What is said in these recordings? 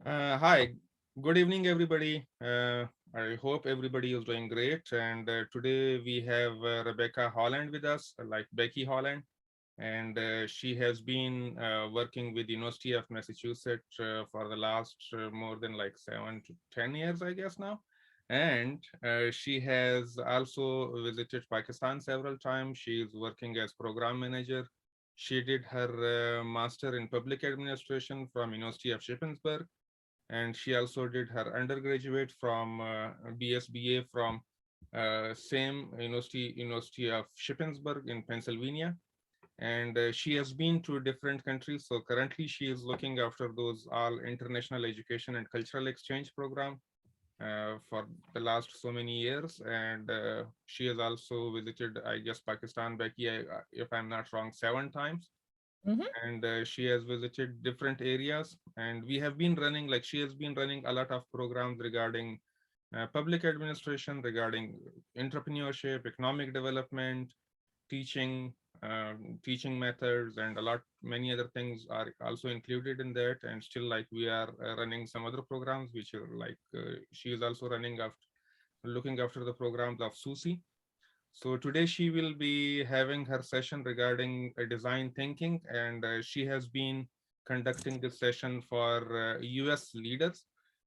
Hi, good evening, everybody. I hope everybody is doing great. And today we have Rebecca Holland with us, like Becky Holland, and she has been working with University of Massachusetts for the last more than like 7 to 10 years, I guess now. And she has also visited Pakistan several times. She is working as program manager. She did her master in public administration from University of Shippensburg, and she also did her undergraduate from BSBA from same University of Shippensburg in Pennsylvania. And she has been to different countries. So currently she is looking after those all international education and cultural exchange program for the last so many years. And she has also visited, I guess, Pakistan, Becky, if I'm not wrong, 7 times. Mhm. And she has visited different areas, and we have been running, like she has been running a lot of programs regarding public administration, regarding entrepreneurship, economic development, teaching, teaching methods, and a lot many other things are also included in that. And still, like, we are running some other programs which are like she is also running after looking after the programs of Susi. So today she will be having her session regarding design thinking, and she has been conducting this session for US leaders.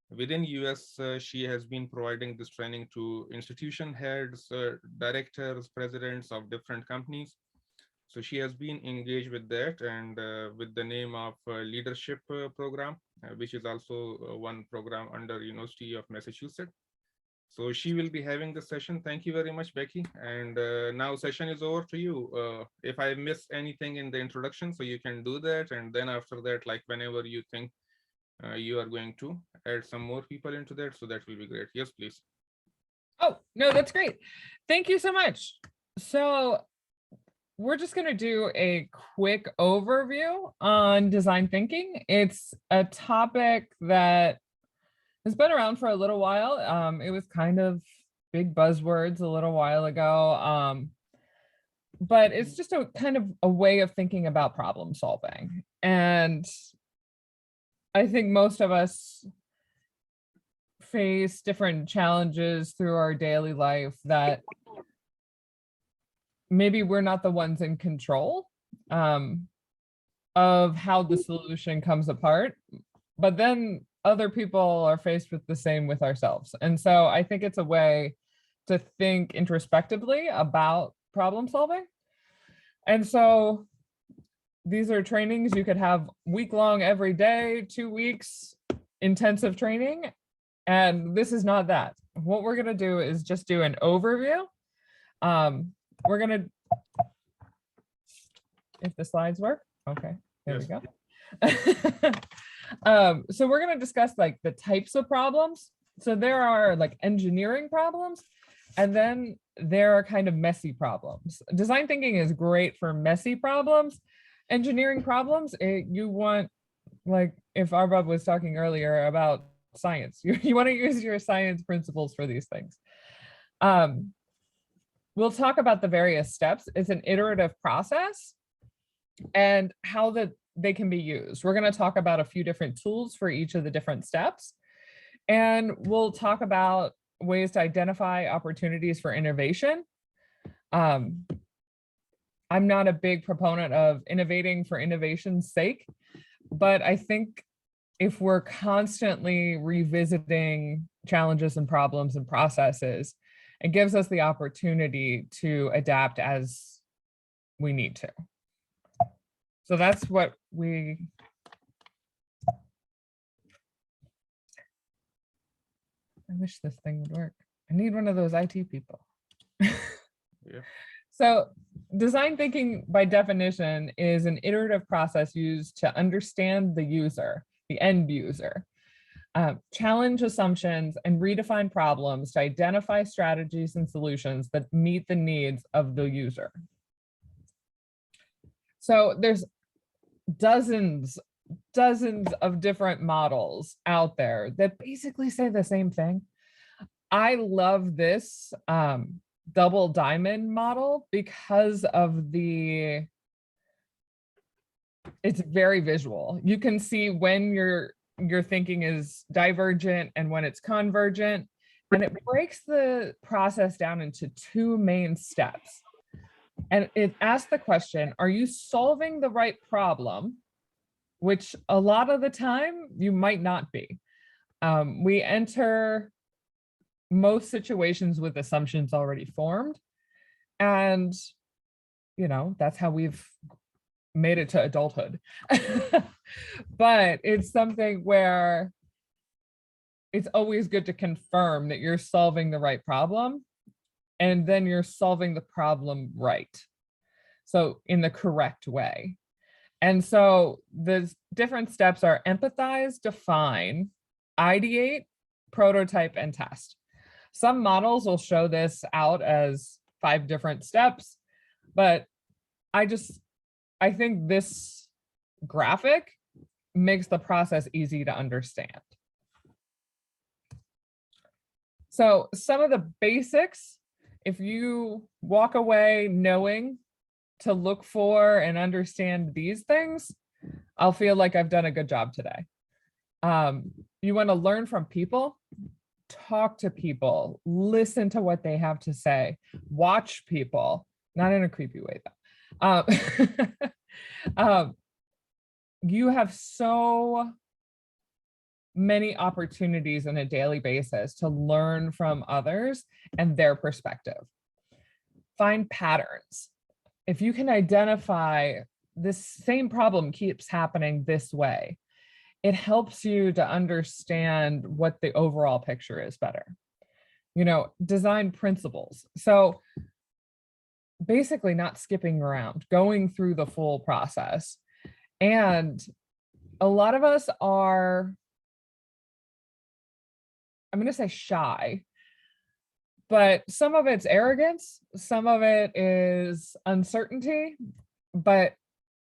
Within US, she has been providing this training to institution heads, directors, presidents of different companies. So she has been engaged with that, and with the name of leadership program, which is also one program under University of Massachusetts. So she will be having the session. Thank you very much, Becky. And now session is over to you. If I miss anything in the introduction, so you can do that. And then after that, like whenever you think you are going to add some more people into that, so that will be great. Yes, please. Oh, no, that's great. Thank you so much. So we're just going to do a quick overview on design thinking. It's a topic that has been around for a little while. It was kind of big buzzwords a little while ago. But it's just a kind of a way of thinking about problem solving. And I think most of us face different challenges through our daily life that maybe we're not the ones in control of how the solution comes apart, but then other people are faced with the same with ourselves. And so I think it's a way to think introspectively about problem solving. And so these are trainings you could have week-long every day, 2 weeks intensive training. And this is not that. What we're going to do is just do an overview. We're going to, if the slides work, okay, there Yes. we go. So we're going to discuss like the types of problems. So there are like engineering problems, and then there are kind of messy problems. Design thinking is great for messy problems. Engineering problems, you want, like if Arbab was talking earlier about science, you want to use your science principles for these things. We'll talk about the various steps. It's an iterative process and how they can be used. We're going to talk about a few different tools for each of the different steps. And we'll talk about ways to identify opportunities for innovation. I'm not a big proponent of innovating for innovation's sake, but I think if we're constantly revisiting challenges and problems and processes, it gives us the opportunity to adapt as we need to. So that's what we, I wish this thing would work. I need one of those IT people. Yeah. So design thinking by definition is an iterative process used to understand the user, the end user, challenge assumptions and redefine problems to identify strategies and solutions that meet the needs of the user. So there's dozens of different models out there that basically say the same thing. I love this double diamond model because of it's very visual. You can see when you're your thinking is divergent and when it's convergent. And it breaks the process down into two main steps. And it asks the question, are you solving the right problem? Which a lot of the time you might not be. We enter most situations with assumptions already formed. And, you know, that's how we've made it to adulthood. But it's something where it's always good to confirm that you're solving the right problem, and then you're solving the problem right. So in the correct way. And so the different steps are empathize, define, ideate, prototype, and test. Some models will show this out as 5 different steps, but I think this graphic makes the process easy to understand. So some of the basics, if you walk away knowing to look for and understand these things, I'll feel like I've done a good job today. You want to learn from people, talk to people, listen to what they have to say, watch people, not in a creepy way though. You have so many opportunities on a daily basis to learn from others and their perspective. Find patterns. If you can identify this same problem keeps happening this way, it helps you to understand what the overall picture is better. You know, design principles. So basically not skipping around, going through the full process. And a lot of us are, I'm going to say shy, but some of it's arrogance, some of it is uncertainty, but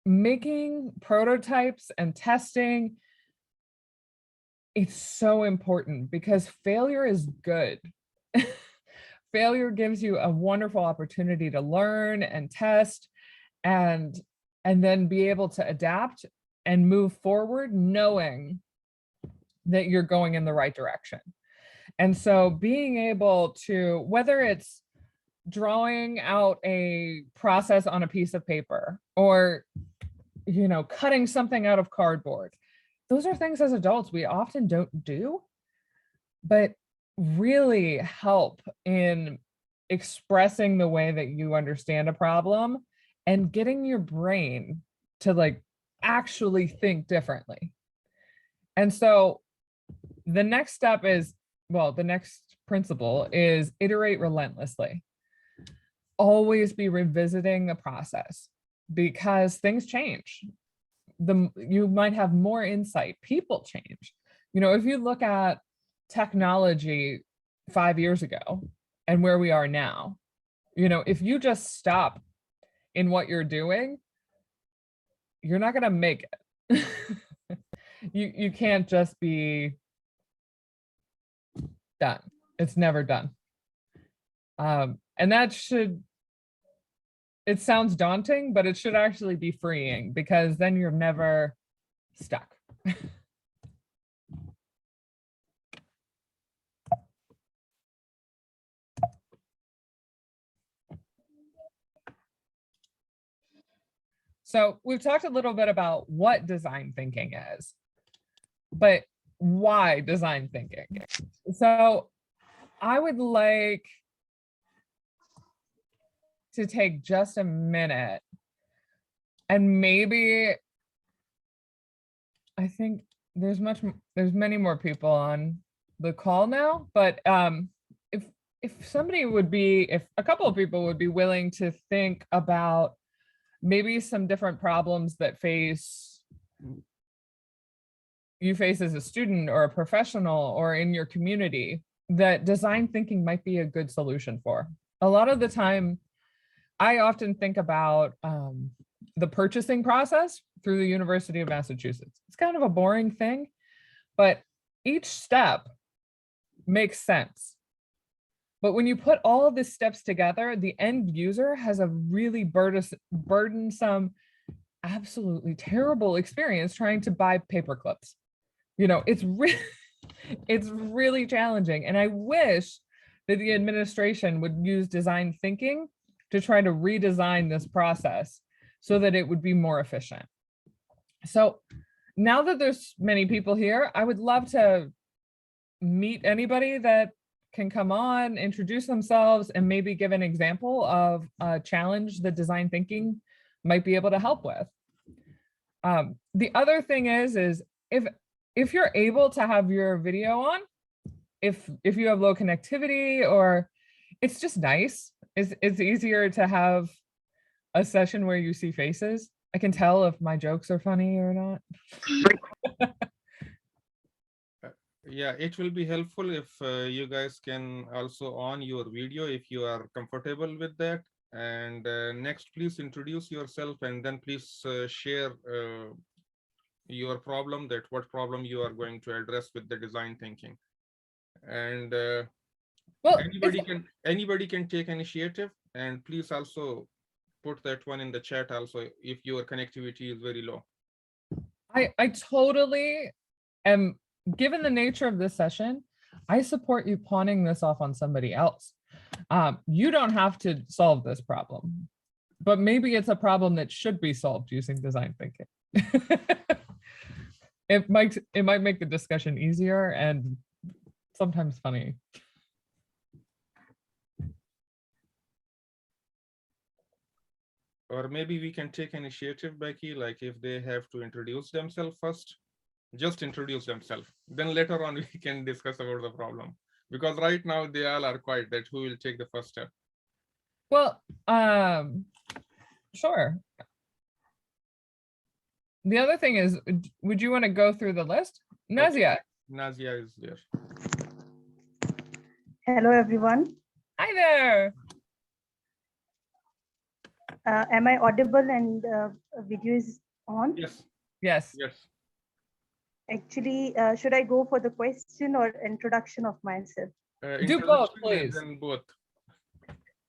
making prototypes and testing, it's so important because failure is good. Failure gives you a wonderful opportunity to learn and test and then be able to adapt and move forward knowing that you're going in the right direction. And so being able to, whether it's drawing out a process on a piece of paper or, you know, cutting something out of cardboard, those are things as adults we often don't do, but really help in expressing the way that you understand a problem and getting your brain to like actually think differently. And so the next step is, well, the next principle is iterate relentlessly. Always be revisiting the process because things change. You might have more insight, people change. You know, if you look at technology 5 years ago and where we are now, you know, if you just stop in what you're doing, you're not going to make it. You can't just be done. It's never done. And that should, it sounds daunting, but it should actually be freeing because then you're never stuck. So we've talked a little bit about what design thinking is, but why design thinking? So I would like to take just a minute and maybe, I think there's many more people on the call now, but if somebody would be, if a couple of people would be willing to think about maybe some different problems that you face as a student or a professional or in your community that design thinking might be a good solution for. A lot of the time, I often think about the purchasing process through the University of Massachusetts. It's kind of a boring thing, but each step makes sense. But when you put all of these steps together, the end user has a really burdensome, absolutely terrible experience trying to buy paper clips it's really challenging. And I wish that the administration would use design thinking to try to redesign this process so that it would be more efficient. So now that there's many people here, I would love to meet anybody that can come on, introduce themselves, and maybe give an example of a challenge that design thinking might be able to help with. The other thing is if you're able to have your video on, if you have low connectivity, or it's just nice, it's easier to have a session where you see faces. I can tell if my jokes are funny or not. Yeah, it will be helpful if you guys can also on your video if you are comfortable with that. And next, please introduce yourself, and then please share your problem, that what problem you are going to address with the design thinking. And Well, anybody can take initiative, and please also put that one in the chat also if your connectivity is very low. I totally am, given the nature of this session, I support you pawning this off on somebody else. You don't have to solve this problem, but maybe it's a problem that should be solved using design thinking. It might make the discussion easier and sometimes funny. Or maybe we can take initiative, Becky, like if they have to introduce themselves first, just introduce themselves. Then later on, we can discuss about the problem. Because right now they all are quiet, that who will take the first step. Well, sure. The other thing is, would you want to go through the list? Nazia. Okay. Nazia is there. Hello, everyone. Hi there. Am I audible and video is on? Yes. Yes. Yes. Actually, should I go for the question or introduction of myself? Do both, please. And then both.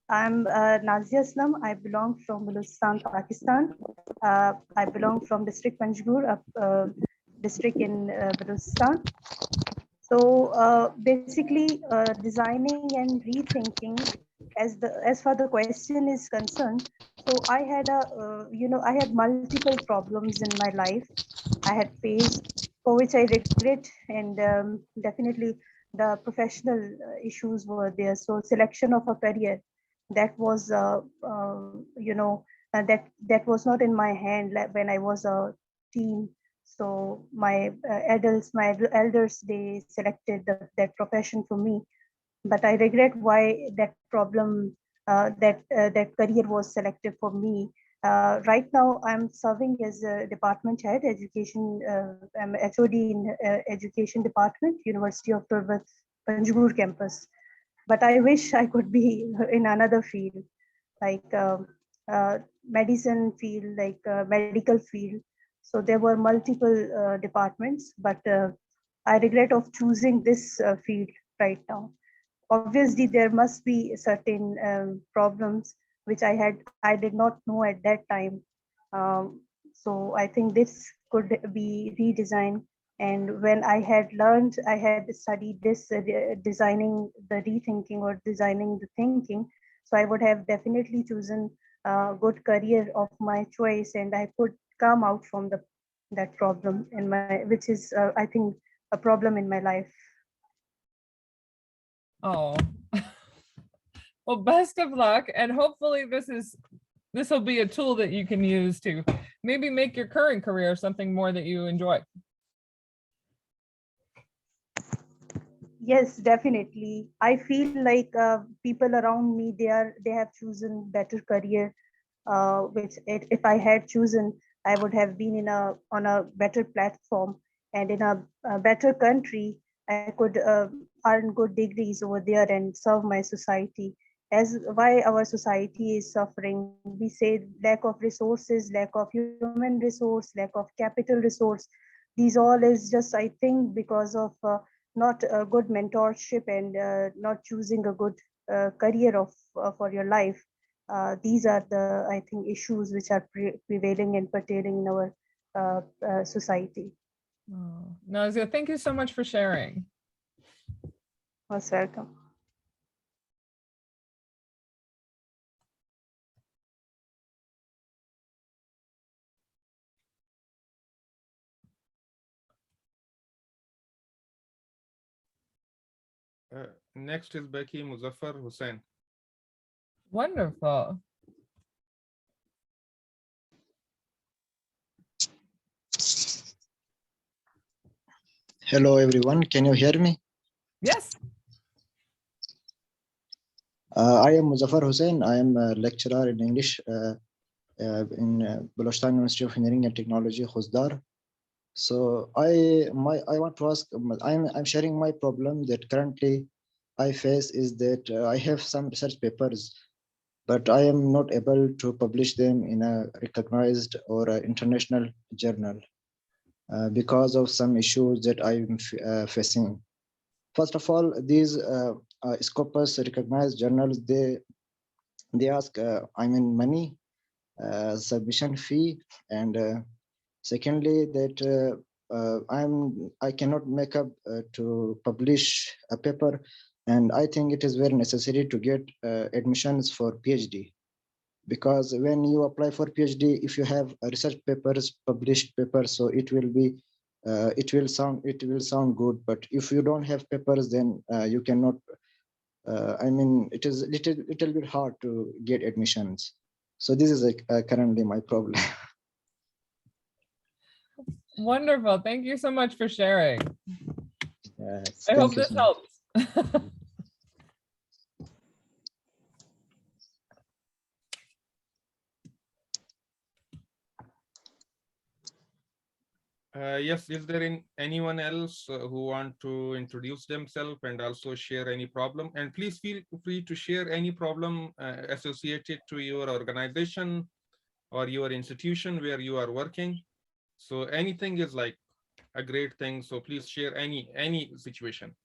I'm Nazia Aslam. I belong from Balochistan, Pakistan. I belong from district Panjgur, district in Balochistan. So basically, designing and rethinking, as far the question is concerned. So I had I had multiple problems in my life. I had faced, for which I regret, and definitely the professional issues were there. So selection of a career, that was that was not in my hand when I was a teen. So my elders, they selected that profession for me, but I regret why that problem, that career was selected for me. Right now, I'm serving as a department head, education. I'm HOD in education department, University of Turbat, Panjgur campus. But I wish I could be in another field, like medicine field, like medical field. So there were multiple departments, but I regret of choosing this field right now. Obviously, there must be certain problems which I did not know at that time. So I think this could be redesigned. And when I had learned, I had studied this designing the rethinking or designing the thinking. So I would have definitely chosen a good career of my choice, and I could come out from that problem in my, which is I think a problem in my life. Oh, well, best of luck. And hopefully this will be a tool that you can use to maybe make your current career something more that you enjoy. Yes, definitely. I feel like people around me, they have chosen better career, which if I had chosen, I would have been on a better platform and in a better country. I could earn good degrees over there and serve my society. As why our society is suffering, we say lack of resources, lack of human resource, lack of capital resource. These all is just, I think, because of not a good mentorship and not choosing a good career for your life. These are the, I think, issues which are prevailing and pertaining in our society. Oh, Nazia, thank you so much for sharing. Most welcome. Next is Becky, Muzaffar, Hussain. Wonderful. Hello, everyone. Can you hear me? Yes. I am Muzaffar Hussain. I am a lecturer in English in Balochistan University of Engineering and Technology, Khusdar. So I want to ask. I'm sharing my problem that currently I face is that I have some research papers, but I am not able to publish them in a recognized or a international journal because of some issues that I'm facing. First of all, these Scopus recognized journals, they ask, money, submission fee, and secondly, that I cannot make up to publish a paper, and I think it is very necessary to get admissions for PhD, because when you apply for PhD, if you have a research papers, published papers, so it will be it will sound good, but if you don't have papers, then you cannot. It is little bit hard to get admissions. So this is currently my problem. Wonderful. Thank you so much for sharing. I Thank hope you this so much. helps. Yes, is there anyone else who want to introduce themselves and also share any problem? And please feel free to share any problem associated to your organization or your institution where you are working. So anything is like a great thing. So please share any situation.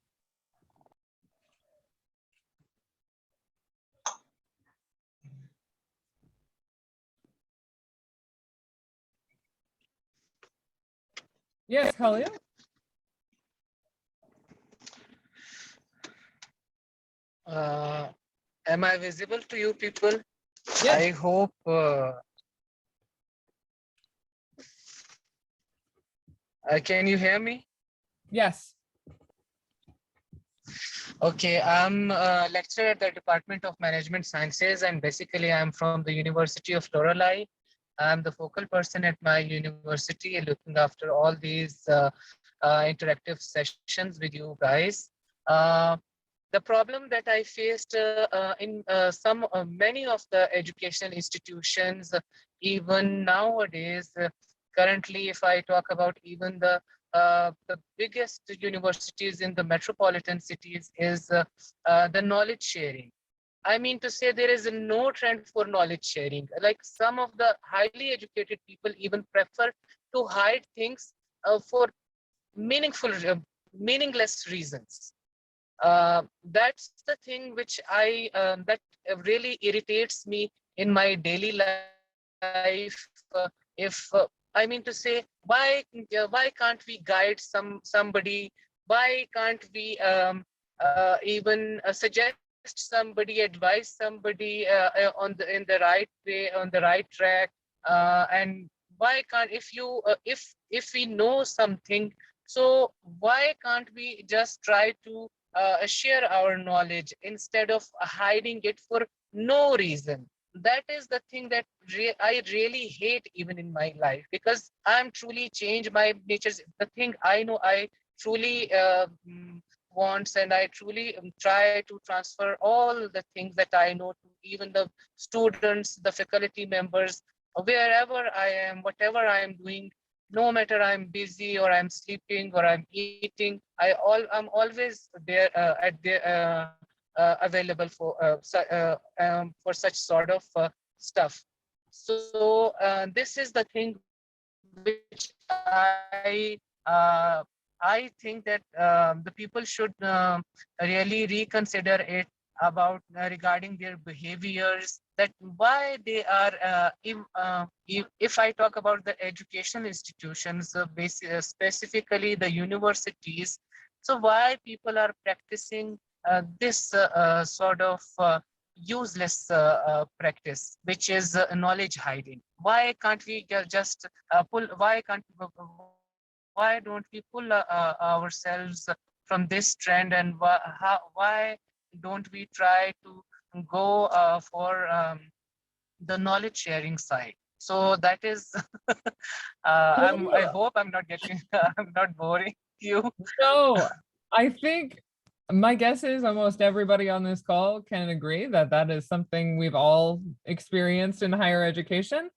Yes, Khalil. Am I visible to you people? Yes. I hope. Can you hear me? Yes. Okay, I'm a lecturer at the Department of Management Sciences, and basically I'm from the University of Lorelei. I'm the focal person at my university, looking after all these interactive sessions with you guys. The problem that I faced in many of the educational institutions, even nowadays, currently, if I talk about even the biggest universities in the metropolitan cities, is the knowledge sharing. I mean to say, there is no trend for knowledge sharing. Like, some of the highly educated people even prefer to hide things for meaningless reasons. That's the thing which that really irritates me in my daily life. If I mean to say, why can't we guide somebody? Why can't we even suggest somebody, advise somebody in the right way, on the right track? And why can't, if we know something, so why can't we just try to share our knowledge instead of hiding it for no reason? That is the thing that I really hate even in my life, because I'm truly changed. My nature's the thing I know I truly wants, and I truly try to transfer all the things that I know to even the students, the faculty members, wherever I am, whatever I am doing. No matter I'm busy or I'm sleeping or I'm eating, I'm always there available for such sort of stuff. So this is the thing which I think that the people should really reconsider it about regarding their behaviors, that why they are, if I talk about the education institutions, specifically the universities, so why people are practicing this sort of useless practice, which is knowledge hiding. Why can't we just pull, why don't we pull ourselves from this trend, and why don't we try to go for the knowledge sharing side? So that is, I hope I'm not getting, I'm not boring you. No, I think my guess is almost everybody on this call can agree that that is something we've all experienced in higher education.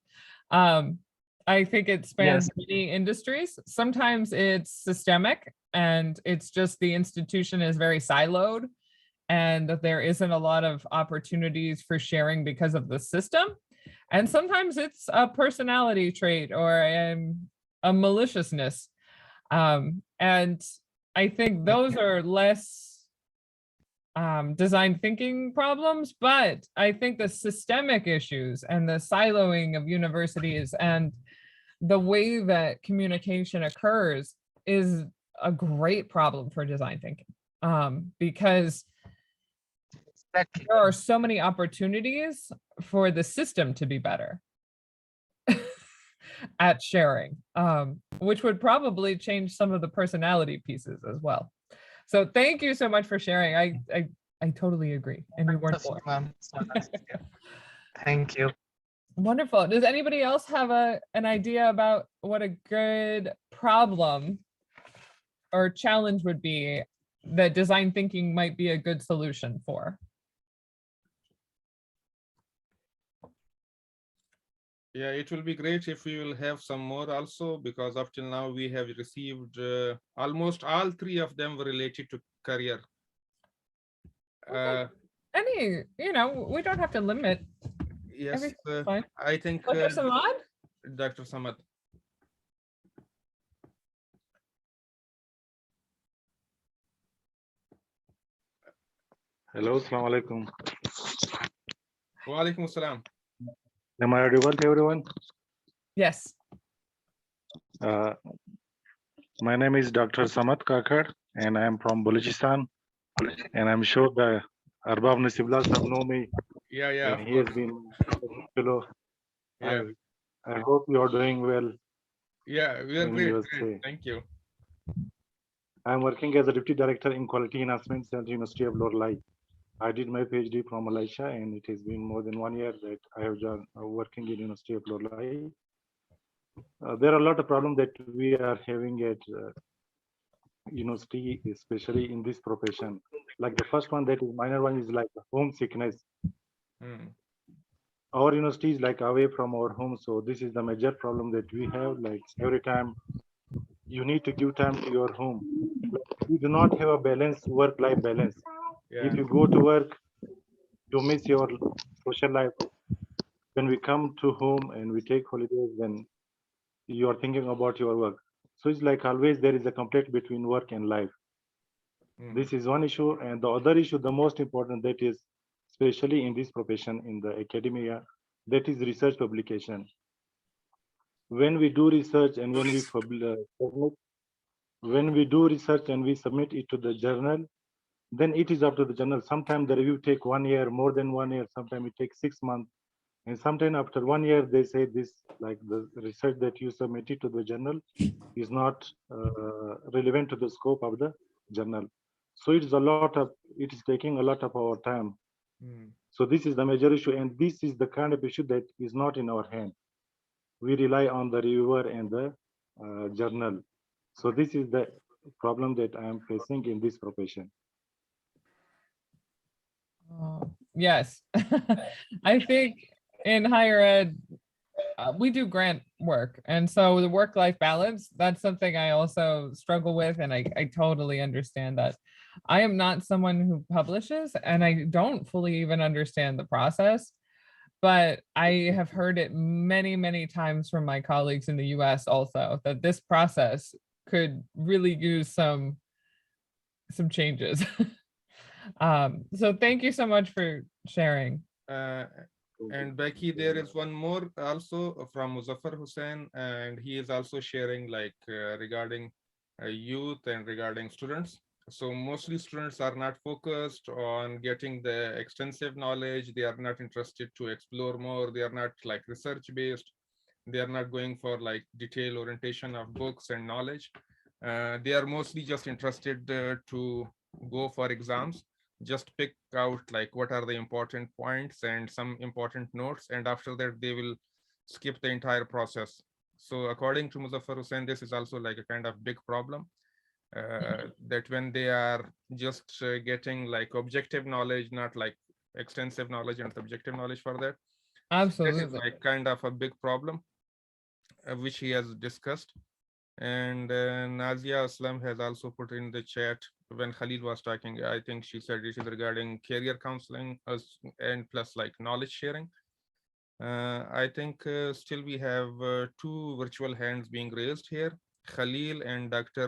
I think it spans many industries. Sometimes it's systemic and it's just the institution is very siloed and that there isn't a lot of opportunities for sharing because of the system. And sometimes it's a personality trait or a maliciousness. And I think those are less design thinking problems, but I think the systemic issues and the siloing of universities and the way that communication occurs is a great problem for design thinking, because there are so many opportunities for the system to be better at sharing, which would probably change some of the personality pieces as well. So thank you so much for sharing. I totally agree. And you weren't born. Thank you. Wonderful. Does anybody else have an idea about what a good problem or challenge would be that design thinking might be a good solution for? Yeah, it will be great if we will have some more also, because up till now we have received almost all three of them were related to career. Any, we don't have to limit. Yes, fine. I think Dr. Samad? Dr. Samad. Hello, assalamu alaikum. Wa alaikum assalam. Am I audible to everyone? Yes. My name is Dr. Samad Kakar, and I am from Balochistan. And I'm sure the Arbab Nasibullah sab know me. Yeah, yeah. And he has been fellow. Yeah. I hope you are doing well. Yeah, we are great. Thank you. I'm working as a deputy director in quality enhancements at the University of Lorelei. I did my PhD from Malaysia, and it has been more than 1 year that I have done working in University of Lorelei. There are a lot of problems that we are having at university, especially in this profession. Like the first one, that is minor one, is like homesickness. Our university is like away from our home, so this is the major problem that we have. Like every time you need to give time to your home. You do not have a balanced work-life balance. Yeah. If you go to work, you miss your social life. When we come to home and we take holidays, then you are thinking about your work. So it's like always there is a conflict between work and life. This is one issue. And the other issue, the most important, that is especially in this profession, in the academia, that is research publication. When we do research and when we do research and we submit it to the journal, then it is up to the journal. Sometimes the review take 1 year, more than 1 year. Sometimes it takes 6 months. And sometimes after 1 year, they say this, like the research that you submitted to the journal is not relevant to the scope of the journal. So it is taking a lot of our time. So this is the major issue. And this is the kind of issue that is not in our hand. We rely on the reviewer and the journal. So this is the problem that I am facing in this profession. Yes, I think in higher ed, we do grant work. And so the work-life balance, that's something I also struggle with. And I totally understand that. I am not someone who publishes, and I don't fully even understand the process. But I have heard it many, many times from my colleagues in the US also, that this process could really use some changes. So thank you so much for sharing. And Becky, there is one more also from Muzaffar Hussain, and he is also sharing like regarding youth and regarding students. So mostly students are not focused on getting the extensive knowledge. They are not interested to explore more. They are not like research based. They are not going for like detailed orientation of books and knowledge. They are mostly just interested to go for exams, just pick out like what are the important points and some important notes, and after that they will skip the entire process. So according to Muzaffar Hussain, this is also like a kind of big problem, that when they are just getting like objective knowledge, not like extensive knowledge and subjective knowledge for that. So that is Absolutely. like kind of a big problem, which he has discussed. And Nazia Aslam has also put in the chat when Khalil was talking. I think she said it is regarding career counseling and plus like knowledge sharing. I think still we have two virtual hands being raised here, Khalil and Dr.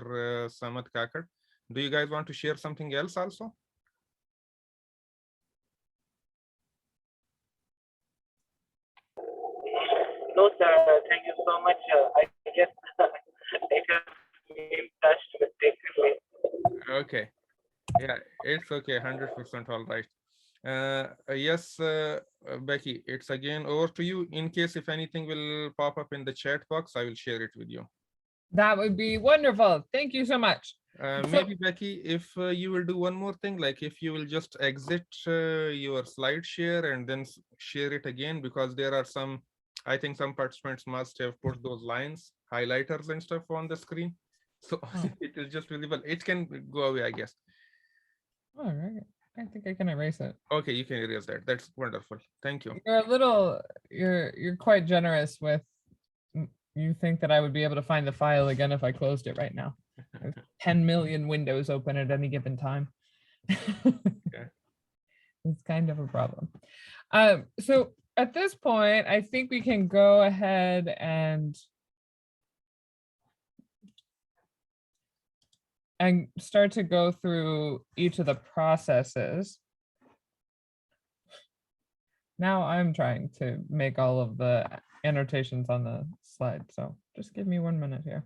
Samad Kakar. Do you guys want to share something else also? No, sir. Thank you so much. I guess it has been touched mistakenly. Okay. Yeah, it's okay. 100% all right. Yes, Becky, it's again over to you. In case if anything will pop up in the chat box, I will share it with you. That would be wonderful. Thank you so much. Maybe Becky, if you will do one more thing, like if you will just exit your slide share and then share it again, because there are some, I think some participants must have put those lines, highlighters and stuff on the screen. So it is just visible. It can go away, I guess. All right. I think I can erase it. Okay, you can erase that. That's wonderful. Thank you. You're a little, you're quite generous with, you think that I would be able to find the file again if I closed it right now. 10 million windows open at any given time. Okay. It's kind of a problem. So at this point, I think we can go ahead and start to go through each of the processes. Now I'm trying to make all of the annotations on the slide, so just give me 1 minute here.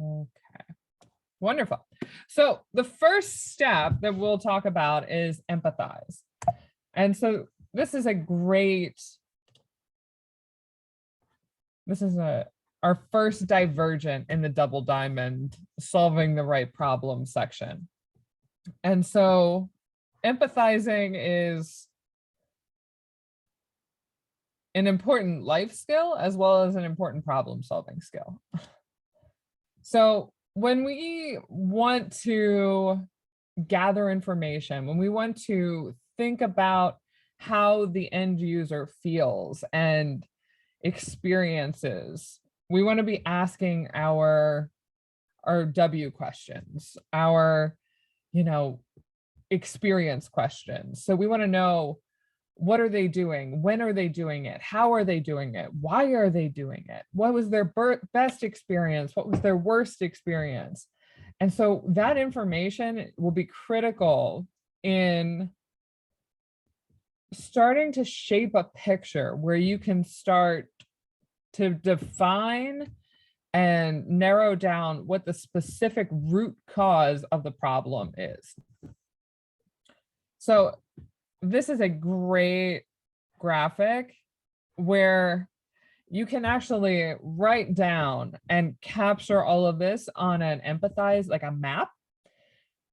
Okay, wonderful. So the first step that we'll talk about is empathize. And so this is our first divergent in the double diamond, solving the right problem section. And so empathizing is an important life skill as well as an important problem solving skill. So when we want to gather information, when we want to think about how the end user feels and experiences, we want to be asking our W questions, our, experience questions. So we want to know, what are they doing? When are they doing it? How are they doing it? Why are they doing it? What was their best experience? What was their worst experience? And so that information will be critical in starting to shape a picture where you can start to define and narrow down what the specific root cause of the problem is. So this is a great graphic where you can actually write down and capture all of this on an Empathize, like a map.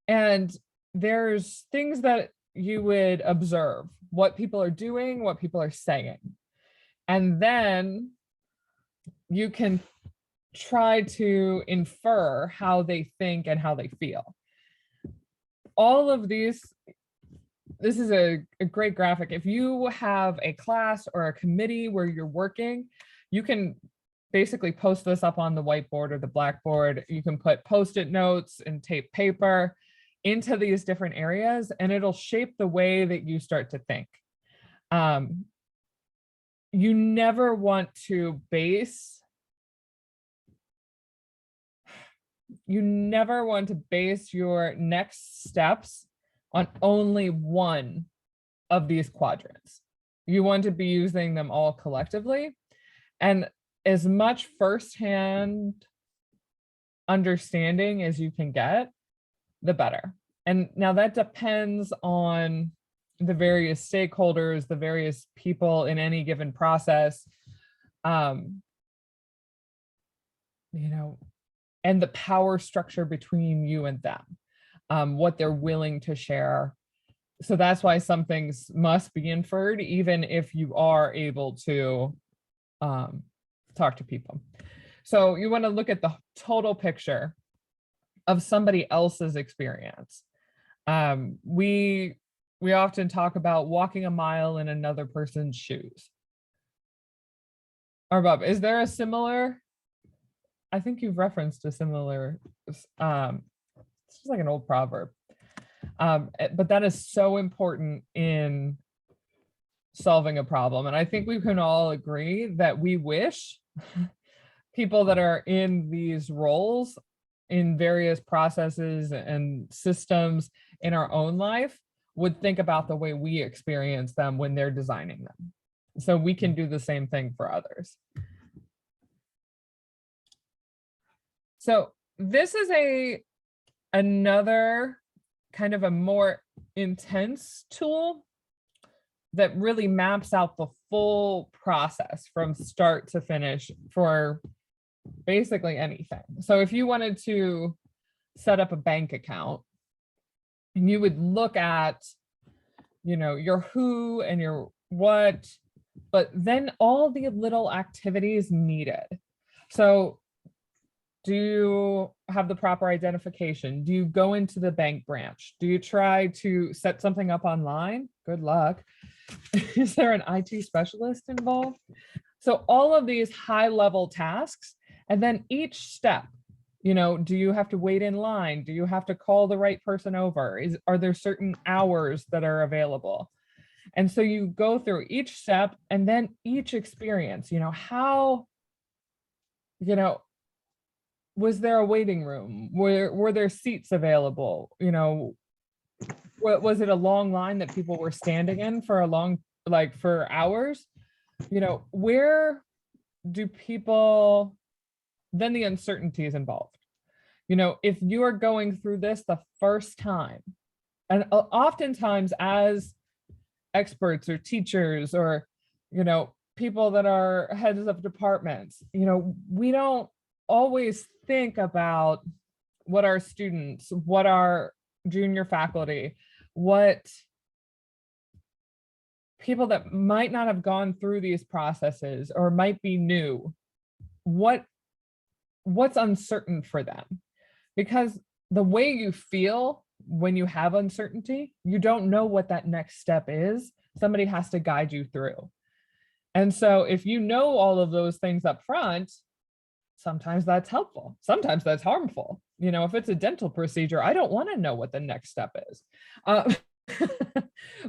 And there's things that you would observe, what people are doing, what people are saying. And then you can try to infer how they think and how they feel. All of these, this is a great graphic. If you have a class or a committee where you're working, you can basically post this up on the whiteboard or the blackboard. You can put Post-it notes and tape paper into these different areas, and it'll shape the way that you start to think. You never want to base your next steps on only one of these quadrants. You want to be using them all collectively, and as much firsthand understanding as you can get, the better. And now that depends on the various stakeholders, the various people in any given process, you know, and the power structure between you and them, what they're willing to share. So that's why some things must be inferred, even if you are able to talk to people. So you want to look at the total picture of somebody else's experience. We often talk about walking a mile in another person's shoes. Arbab, is there a similar? I think you've referenced a similar, it's just like an old proverb. But that is so important in solving a problem. And I think we can all agree that we wish people that are in these roles in various processes and systems in our own life would think about the way we experience them when they're designing them. So we can do the same thing for others. So this is another kind of a more intense tool that really maps out the full process from start to finish for basically anything. So if you wanted to set up a bank account, and you would look at, you know, your who and your what, but then all the little activities needed. So do you have the proper identification? Do you go into the bank branch? Do you try to set something up online? Good luck. Is there an IT specialist involved? So all of these high level tasks, and then each step, you know, do you have to wait in line? Do you have to call the right person over? Are there certain hours that are available? And so you go through each step and then each experience, you know, how, you know, was there a waiting room? Were there seats available? You know, was it a long line that people were standing in for a long, like for hours? You know, where do people, then the uncertainty is involved. You know, if you are going through this the first time, and oftentimes as experts or teachers or, you know, people that are heads of departments, you know, we don't always think about what our students, what our junior faculty, what people that might not have gone through these processes or might be new, what's uncertain for them. Because the way you feel when you have uncertainty, you don't know what that next step is. Somebody has to guide you through. And so if you know all of those things up front, sometimes that's helpful. Sometimes that's harmful. You know, if it's a dental procedure, I don't want to know what the next step is.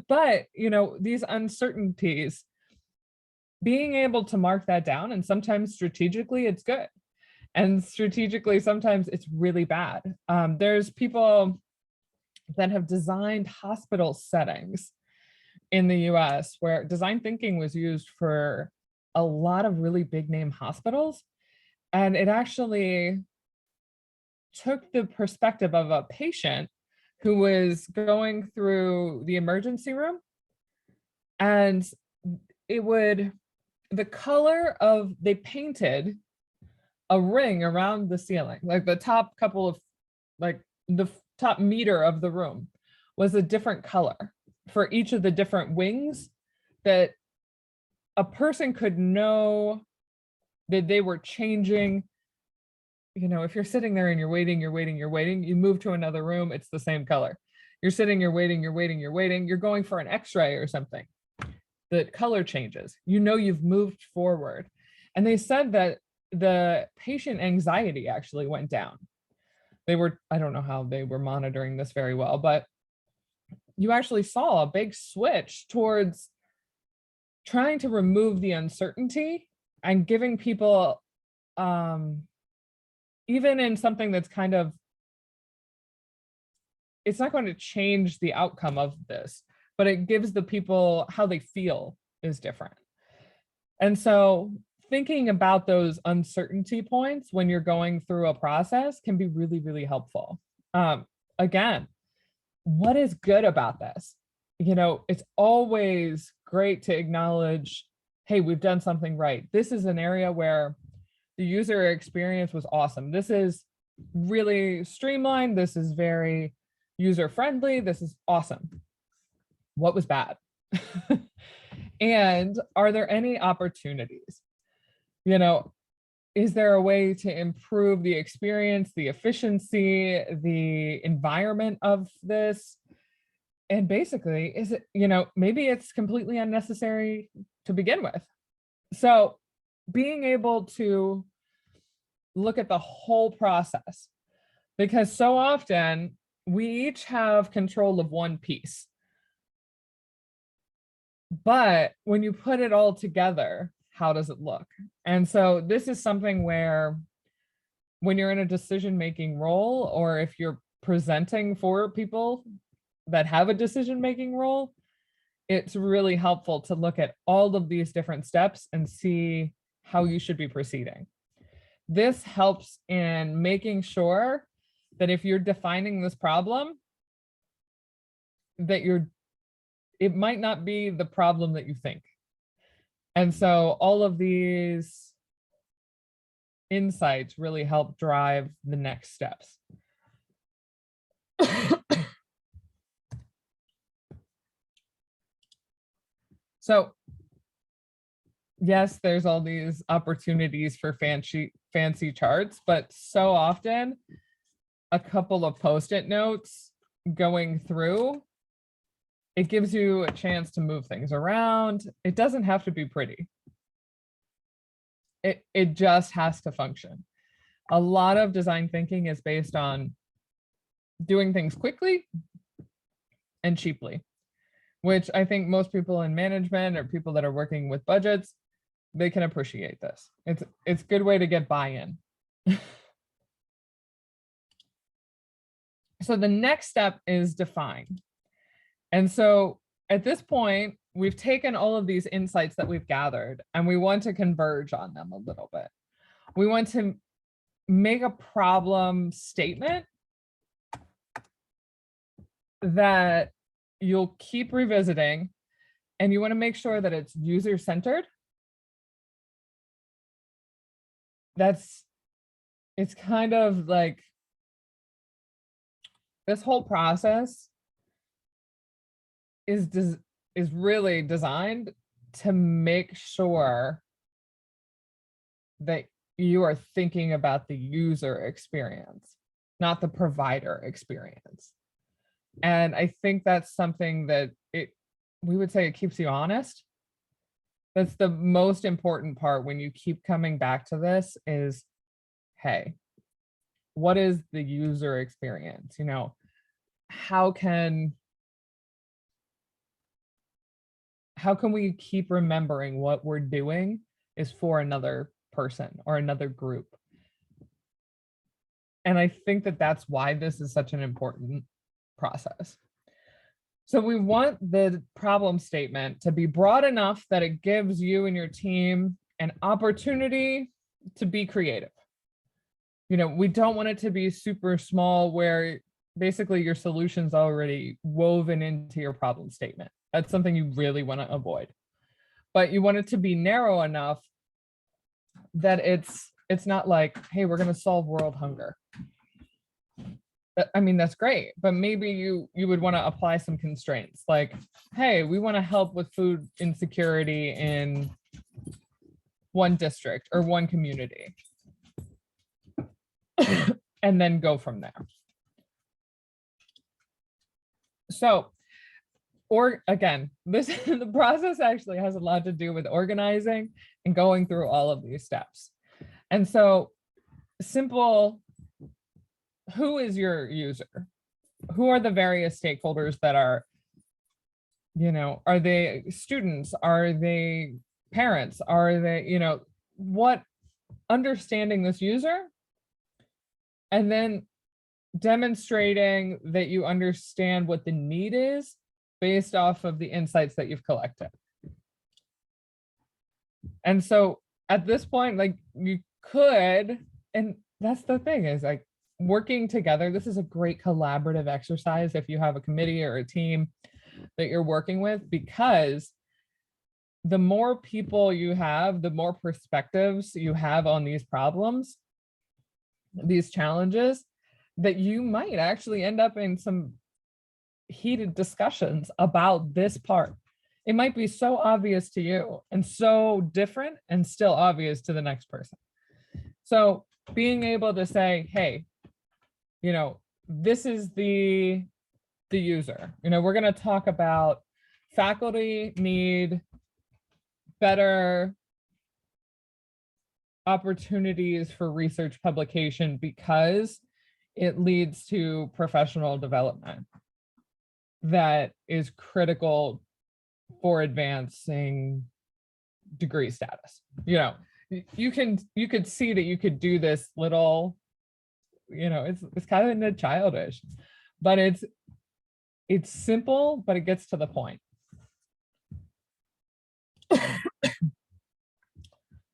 But, you know, these uncertainties, being able to mark that down, and sometimes strategically it's good. And strategically, sometimes it's really bad. There's people that have designed hospital settings in the US where design thinking was used for a lot of really big name hospitals. And it actually took the perspective of a patient who was going through the emergency room, and the color of, they painted a ring around the ceiling, like the top couple of, like the top meter of the room was a different color for each of the different wings, that a person could know that they were changing. You know, if you're sitting there and you're waiting, you move to another room, it's the same color. You're sitting, you're waiting, you're going for an x-ray or something, the color changes. You know you've moved forward. And they said that the patient anxiety actually went down. I don't know how they were monitoring this very well, but you actually saw a big switch towards trying to remove the uncertainty and giving people, even in something that's kind of, it's not going to change the outcome of this, but it gives the people how they feel is different. And so thinking about those uncertainty points when you're going through a process can be really, really helpful. Again, what is good about this? You know, it's always great to acknowledge, hey, we've done something right. This is an area where the user experience was awesome. This is really streamlined. This is very user-friendly. This is awesome. What was bad? And are there any opportunities? You know, is there a way to improve the experience, the efficiency, the environment of this? And basically, is it, you know, maybe it's completely unnecessary to begin with. So being able to look at the whole process, because so often we each have control of one piece. But when you put it all together, how does it look? And so this is something where when you're in a decision-making role, or if you're presenting for people that have a decision-making role, it's really helpful to look at all of these different steps and see how you should be proceeding. This helps in making sure that if you're defining this problem, that it might not be the problem that you think. And so all of these insights really help drive the next steps. So yes, there's all these opportunities for fancy charts, but so often a couple of Post-it notes going through, it gives you a chance to move things around. It doesn't have to be pretty. It just has to function. A lot of design thinking is based on doing things quickly and cheaply, which I think most people in management or people that are working with budgets, they can appreciate this. It's a good way to get buy-in. So the next step is define. And so at this point, we've taken all of these insights that we've gathered and we want to converge on them a little bit. We want to make a problem statement that you'll keep revisiting, and you want to make sure that it's user-centered. It's kind of like this whole process is really designed to make sure that you are thinking about the user experience, not the provider experience. And I think that's something that we would say it keeps you honest. That's the most important part when you keep coming back to this is, hey, what is the user experience? You know, how can we keep remembering what we're doing is for another person or another group? And I think that that's why this is such an important process. So we want the problem statement to be broad enough that it gives you and your team an opportunity to be creative. You know, we don't want it to be super small where basically your solution's already woven into your problem statement. That's something you really want to avoid. But you want it to be narrow enough that it's not like, hey, we're going to solve world hunger. I mean, that's great, but maybe you would want to apply some constraints like, hey, we want to help with food insecurity in one district or one community. And then go from there. So, or again, the process actually has a lot to do with organizing and going through all of these steps. And so simple, who is your user? Who are the various stakeholders that are Are they students? Are they parents? Are they, what understanding this user and then demonstrating that you understand what the need is based off of the insights that you've collected. And so at this point, like you could, and that's the thing is like working together. This is a great collaborative exercise if you have a committee or a team that you're working with, because the more people you have, the more perspectives you have on these problems, these challenges, that you might actually end up in some heated discussions about this part. It might be so obvious to you and so different and still obvious to the next person. So being able to say, hey, this is the user. We're going to talk about faculty need better opportunities for research publication because it leads to professional development that is critical for advancing degree status. You could see that you could do this little, it's kind of childish, but it's simple, but it gets to the point.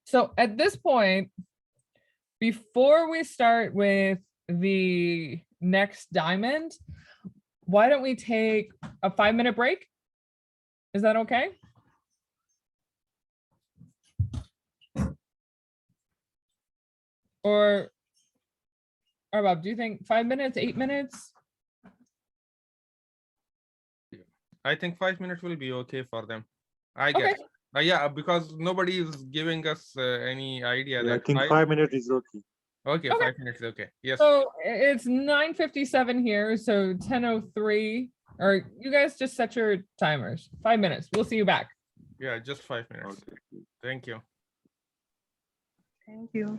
So at this point, before we start with the next diamond, why don't we take a 5-minute break? Is that okay? Or Bob, do you think 5 minutes, 8 minutes? I think 5 minutes will be okay for them. I Okay. guess. Yeah, because nobody is giving us any idea. Yeah, I That think 5 minutes is okay. Okay, Okay. 5 minutes is okay. Yes. So it's 9:57 here, so 10:03. Or you guys just set your timers. 5 minutes. We'll see you back. Yeah, just 5 minutes. Okay. Thank you. Thank you.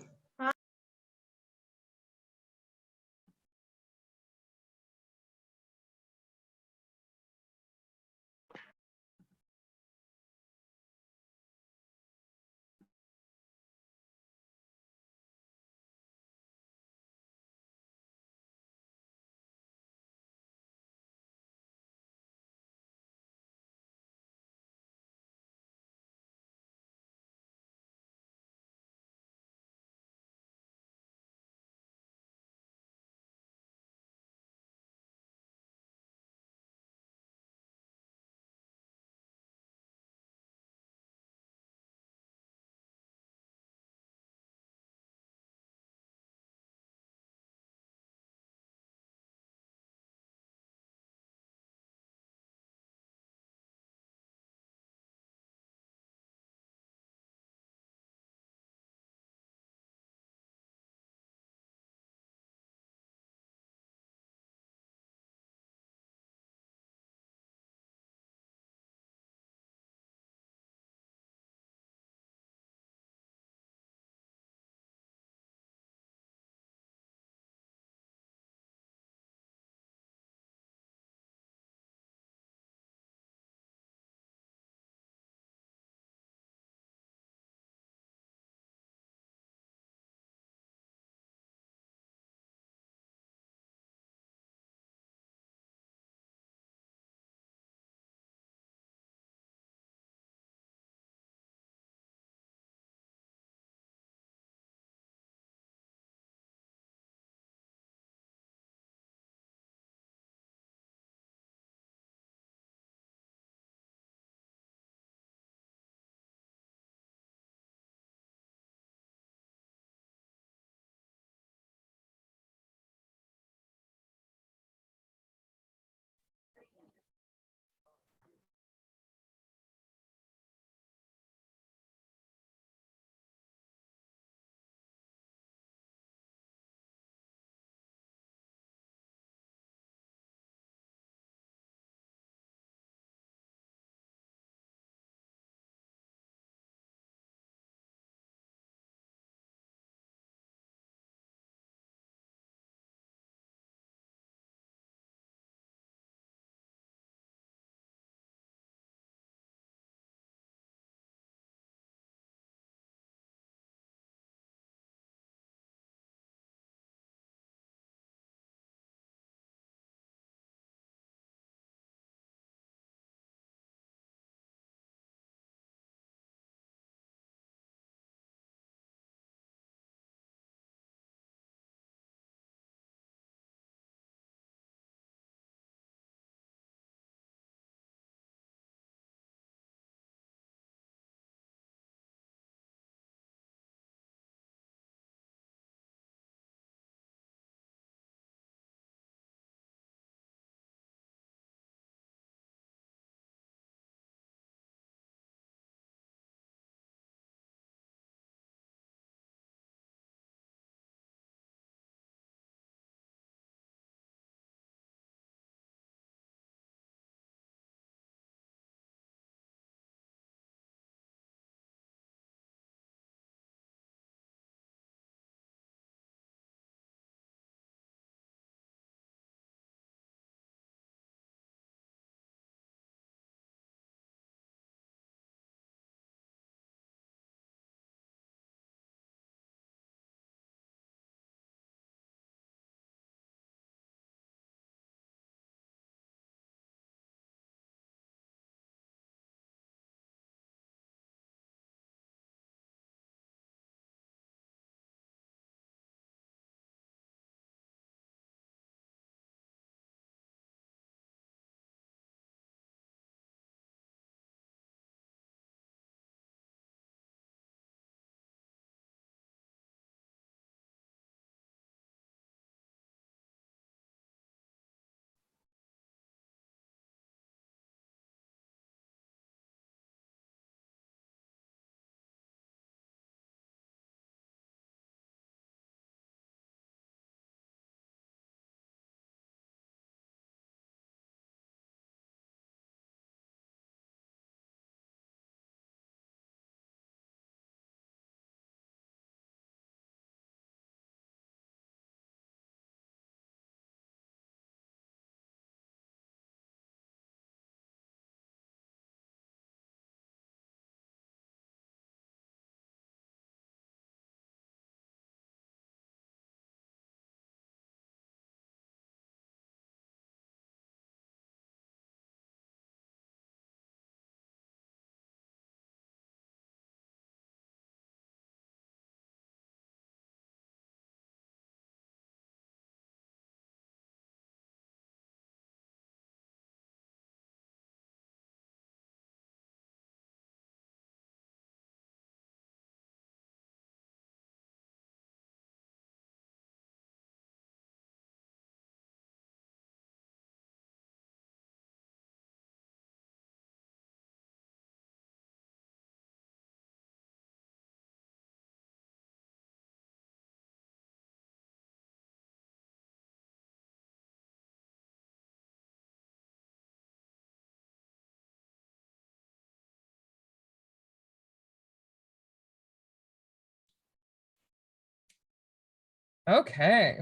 Okay.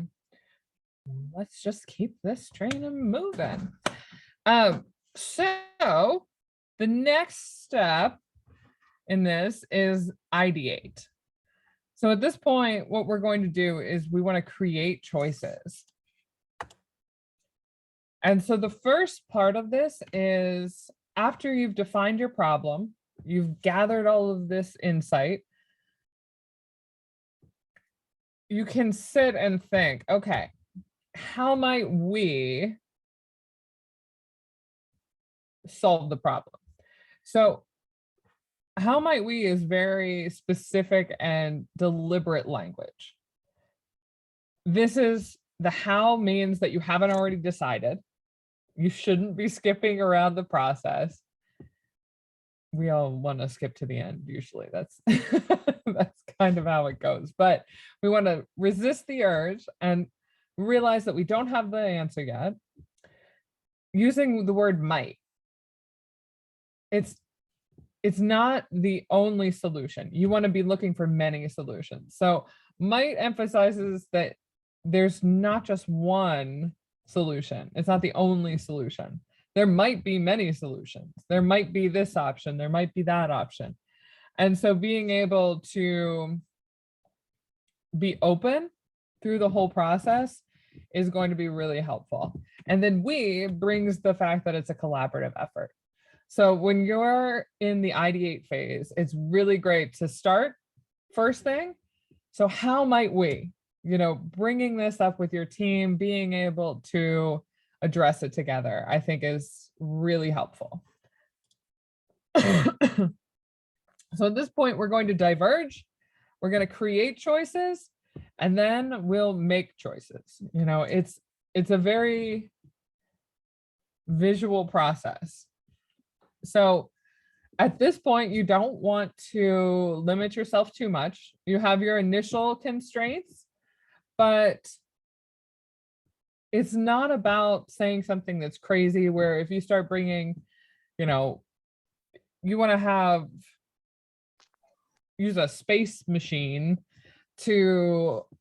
Let's just keep this train moving. So the next step in this is ideate. So at this point, what we're going to do is we want to create choices. And so the first part of this is after you've defined your problem, you've gathered all of this insight, you can sit and think, okay, how might we solve the problem? So how might we is very specific and deliberate language. This is the how means that you haven't already decided. You shouldn't be skipping around the process. We all want to skip to the end usually. That's that's kind of how it goes. But we want to resist the urge and realize that we don't have the answer yet. Using the word might. It's not the only solution. You want to be looking for many solutions. So might emphasizes that there's not just one solution. It's not the only solution. There might be many solutions. There might be this option. There might be that option. And so being able to be open through the whole process is going to be really helpful. And then we brings the fact that it's a collaborative effort. So when you're in the ideate phase, it's really great to start first thing. So how might we, bringing this up with your team, being able to address it together, I think is really helpful. So at this point, we're going to diverge. We're going to create choices, and then we'll make choices. It's a very visual process. So at this point, you don't want to limit yourself too much. You have your initial constraints, but it's not about saying something that's crazy where if you start bringing, you want to use a space machine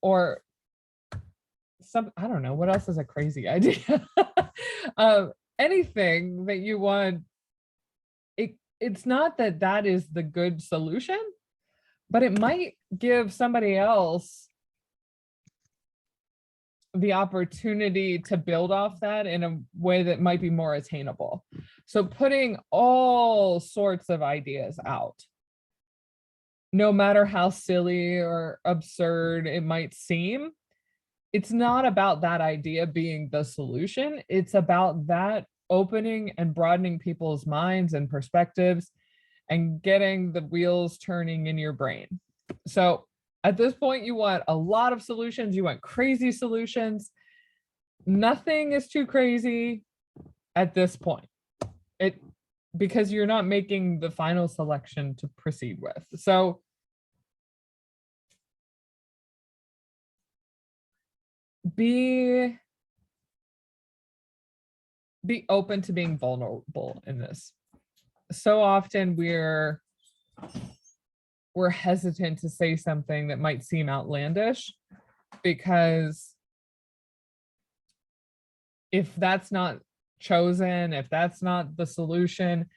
or some, I don't know, what else is a crazy idea? Anything that you want. It's not that that is the good solution, but it might give somebody else the opportunity to build off that in a way that might be more attainable. So putting all sorts of ideas out, no matter how silly or absurd it might seem, it's not about that idea being the solution. It's about that opening and broadening people's minds and perspectives and getting the wheels turning in your brain. So at this point, you want a lot of solutions. You want crazy solutions. Nothing is too crazy at this point, because you're not making the final selection to proceed with. So be open to being vulnerable in this. So often we're hesitant to say something that might seem outlandish, because if that's not chosen, if that's not the solution,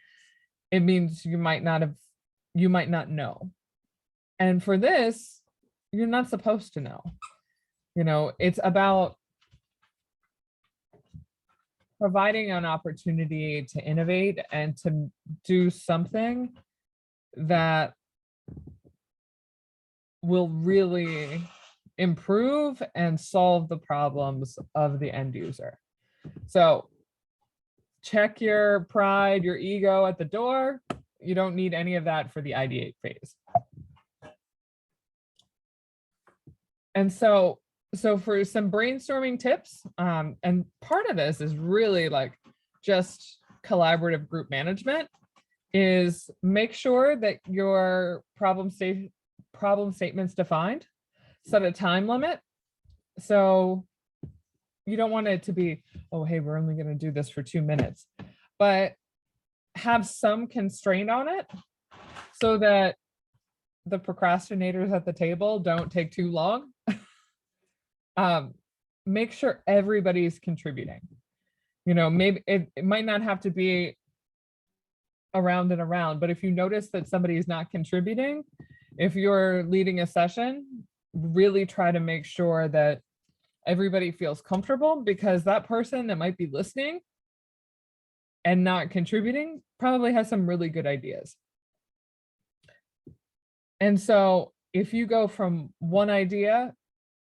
it means you might not know. And for this, you're not supposed to know. It's about providing an opportunity to innovate and to do something that will really improve and solve the problems of the end user. So check your pride, your ego at the door. You don't need any of that for the ideate phase. And so for some brainstorming tips, and part of this is really like just collaborative group management, is make sure that your problem statement's defined, set a time limit. So you don't want it to be, oh, hey, we're only going to do this for 2 minutes, but have some constraint on it so that the procrastinators at the table don't take too long. make sure everybody's contributing. You know, maybe it might not have to be around and around, but if you notice that somebody is not contributing, if you're leading a session, really try to make sure that everybody feels comfortable, because that person that might be listening and not contributing probably has some really good ideas. And so if you go from one idea,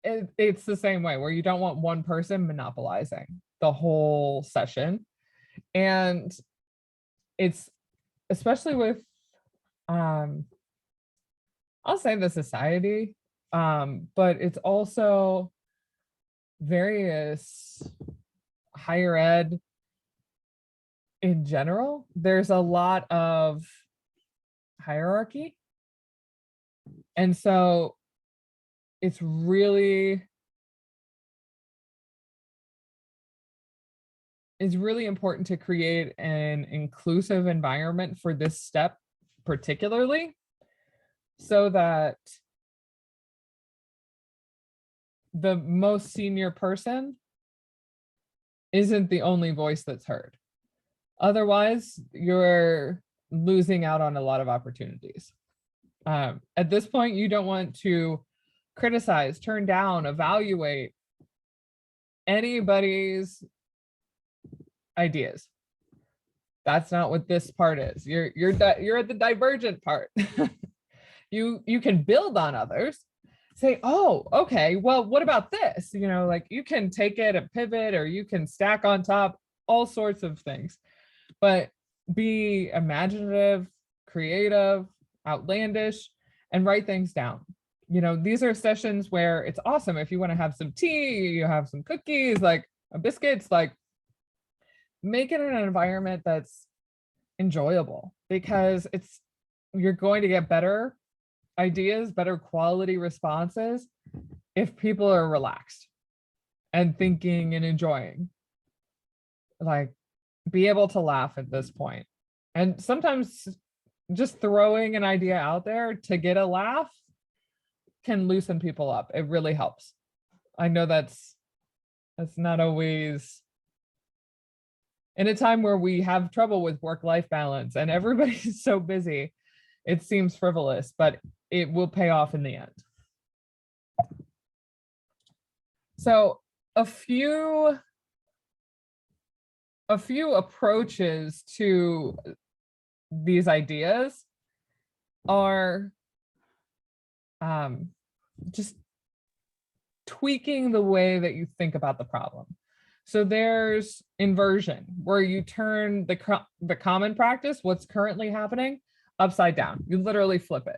it's the same way, where you don't want one person monopolizing the whole session. And it's especially with, I'll say the society, but it's also various higher ed in general. There's a lot of hierarchy. And so it's really important to create an inclusive environment for this step particularly, so that the most senior person isn't the only voice that's heard. Otherwise, you're losing out on a lot of opportunities. At this point, you don't want to criticize, turn down, evaluate anybody's ideas. That's not what this part is. You're at the divergent part. You can build on others. Say, oh, okay, well, what about this? You know, like you can take it and pivot, or you can stack on top, all sorts of things. But be imaginative, creative, outlandish, and write things down. You know, these are sessions where it's awesome if you want to have some tea, you have some cookies, like biscuits, like make it an environment that's enjoyable, because you're going to get better ideas, better quality responses if people are relaxed and thinking and enjoying. Like, be able to laugh at this point. And sometimes just throwing an idea out there to get a laugh can loosen people up. It really helps. I know that's not always, in a time where we have trouble with work-life balance and everybody's so busy, it seems frivolous, but it will pay off in the end. So a few approaches to these ideas are just tweaking the way that you think about the problem. So there's inversion, where you turn the common practice, what's currently happening, upside down. You literally flip it.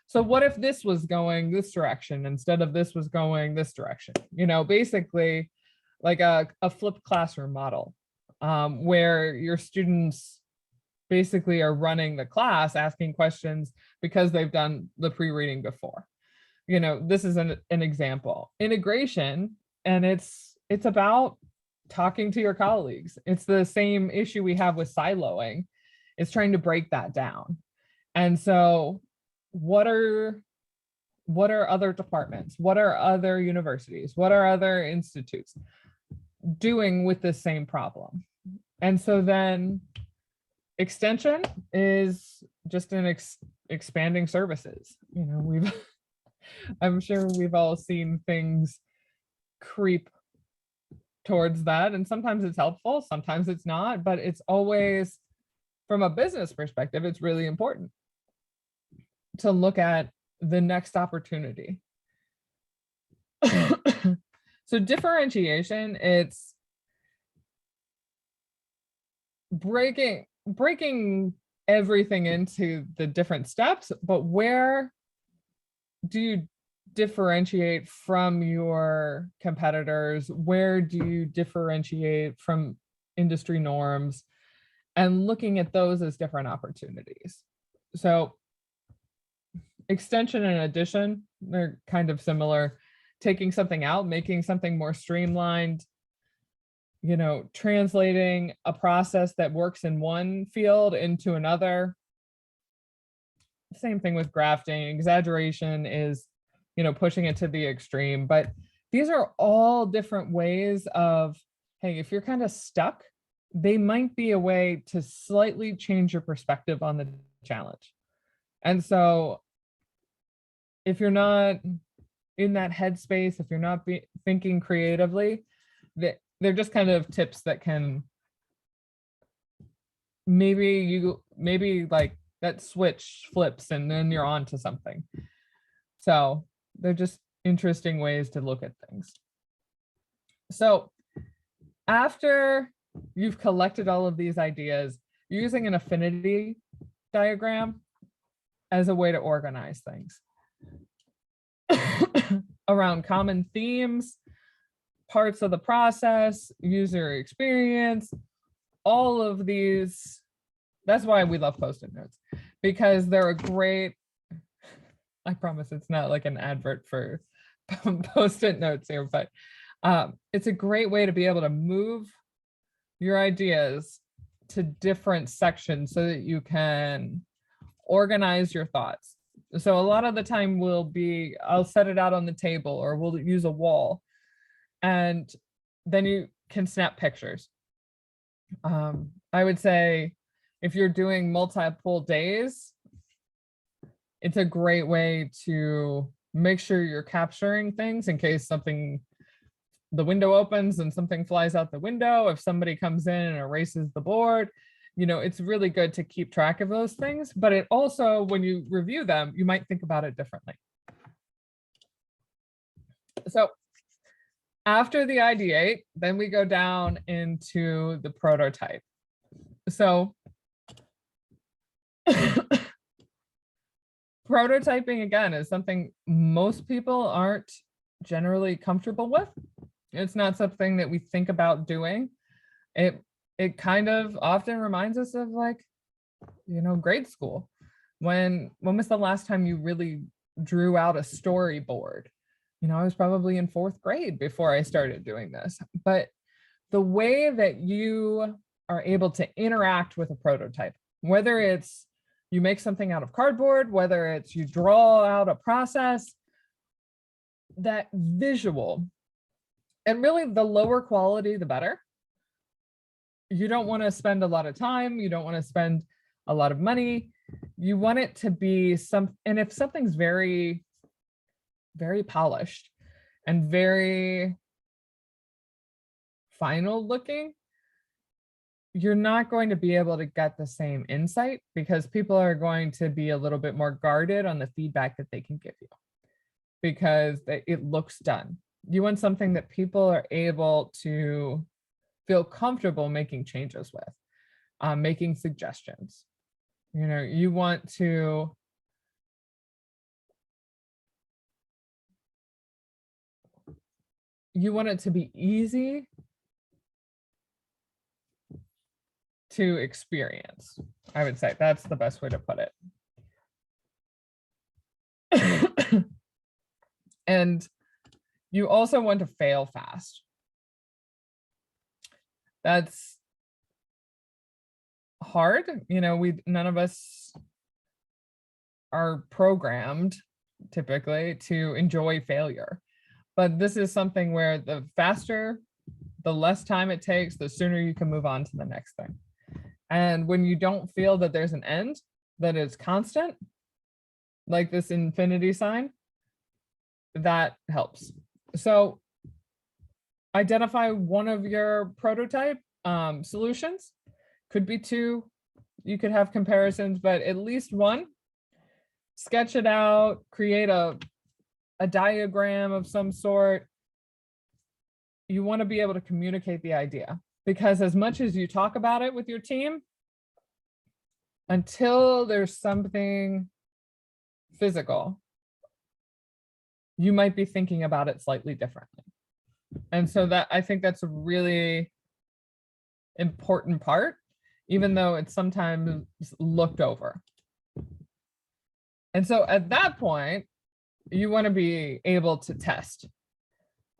So what if this was going this direction instead of this was going this direction? You know, basically like a flipped classroom model, where your students basically are running the class, asking questions because they've done the pre-reading before. You know, this is an example. Integration, and it's about talking to your colleagues. It's the same issue we have with siloing. It's trying to break that down. And so what are other departments? What are other universities? What are other institutes doing with the same problem? And so then extension is just an expanding services. You know, I'm sure we've all seen things creep towards that, and sometimes it's helpful, sometimes it's not, but it's always, from a business perspective, it's really important to look at the next opportunity. So differentiation, it's breaking everything into the different steps, but where do you differentiate from your competitors? Where do you differentiate from industry norms? And looking at those as different opportunities. So extension and addition, they're kind of similar. Taking something out, making something more streamlined, you know, translating a process that works in one field into another. Same thing with grafting. Exaggeration is, you know, pushing it to the extreme, but These are all different ways of, hey, if you're kind of stuck, they might be a way to slightly change your perspective on the challenge. And so if you're not in that headspace, if you're not thinking creatively, they're just kind of tips that can maybe like that switch flips and then you're on to something. So they're just interesting ways to look at things. So after you've collected all of these ideas, you're using an affinity diagram as a way to organize things around common themes, parts of the process, user experience, all of these. That's why we love Post-it notes, because they're a great, I promise it's not like an advert for Post-it notes here, but it's a great way to be able to move your ideas to different sections so that you can organize your thoughts. So a lot of the time I'll set it out on the table, or we'll use a wall, and then you can snap pictures. I would say if you're doing multiple days, it's a great way to make sure you're capturing things in case the window opens and something flies out the window. If somebody comes in and erases the board, it's really good to keep track of those things. But it also, when you review them, you might think about it differently. So after the ideate, then we go down into the prototype. So prototyping, again, is something most people aren't generally comfortable with. It's not something that we think about doing. It kind of often reminds us of grade school. When was the last time you really drew out a storyboard? I was probably in 4th grade before I started doing this. But the way that you are able to interact with a prototype, whether it's you make something out of cardboard, whether it's you draw out a process, that visual, and really the lower quality, the better. You don't want to spend a lot of time. You don't want to spend a lot of money. You want it to be and if something's very, very polished and very final looking, you're not going to be able to get the same insight, because people are going to be a little bit more guarded on the feedback that they can give you because it looks done. You want something that people are able to feel comfortable making changes with, making suggestions. You want it to be easy to experience. I would say that's the best way to put it. And you also want to fail fast. That's hard. None of us are programmed typically to enjoy failure. But this is something where the faster, the less time it takes, the sooner you can move on to the next thing. And when you don't feel that there's an end, that it's constant, like this infinity sign, that helps. So identify one of your prototype solutions. Could be 2. You could have comparisons, but at least one. Sketch it out, create a diagram of some sort. You want to be able to communicate the idea, because as much as you talk about it with your team, until there's something physical, you might be thinking about it slightly differently. And so I think that's a really important part, even though it's sometimes looked over. And so at that point, you want to be able to test,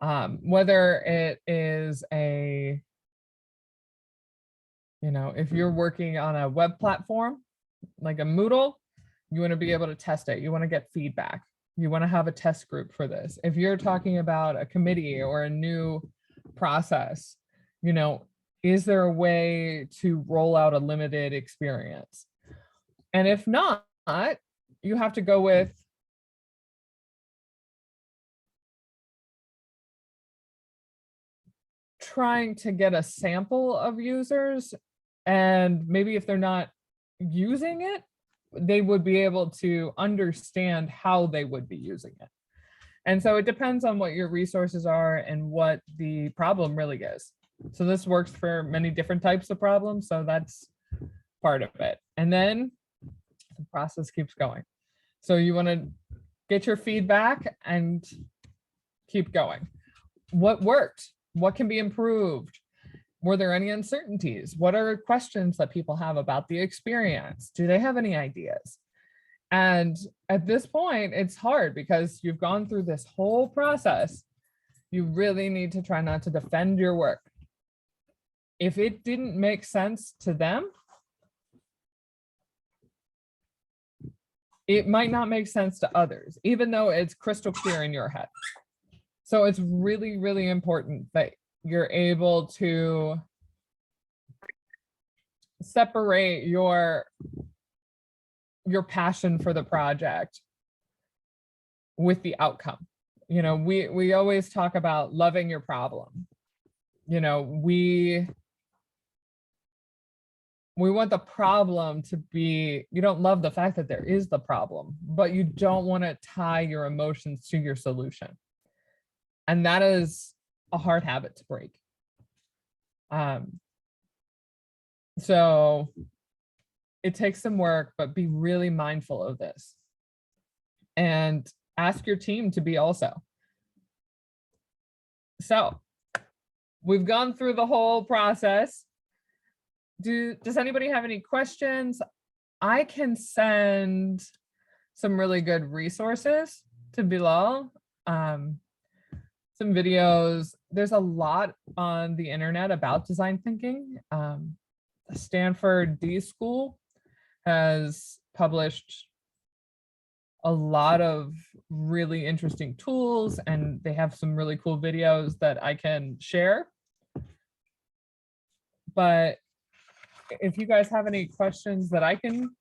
whether it is if you're working on a web platform, like a Moodle, you want to be able to test it. You want to get feedback. you want to have a test group for this. If you're talking about a committee or a new process, you know, is there a way to roll out a limited experience? And if not, you have to go with trying to get a sample of users, and maybe if they're not using it, they would be able to understand how they would be using it. And so it depends on what your resources are and what the problem really is. So this works for many different types of problems. So that's part of it. And then the process keeps going. So you want to get your feedback and keep going. What worked? What can be improved? Were there any uncertainties? What are questions that people have about the experience? Do they have any ideas? And at this point, it's hard because you've gone through this whole process. You really need to try not to defend your work. If it didn't make sense to them, it might not make sense to others, even though it's crystal clear in your head. So it's really, really important that you're able to separate your passion for the project with the outcome. You know, we always talk about loving your problem. You know, we want the problem to be, you don't love the fact that there is the problem, but you don't want to tie your emotions to your solution. And that is a hard habit to break. So it takes some work, but be really mindful of this. And ask your team to be also. So we've gone through the whole process. Does anybody have any questions? I can send some really good resources to Bilal. Some videos. There's a lot on the internet about design thinking. Stanford D School has published a lot of really interesting tools, and they have some really cool videos that I can share. But if you guys have any questions that I can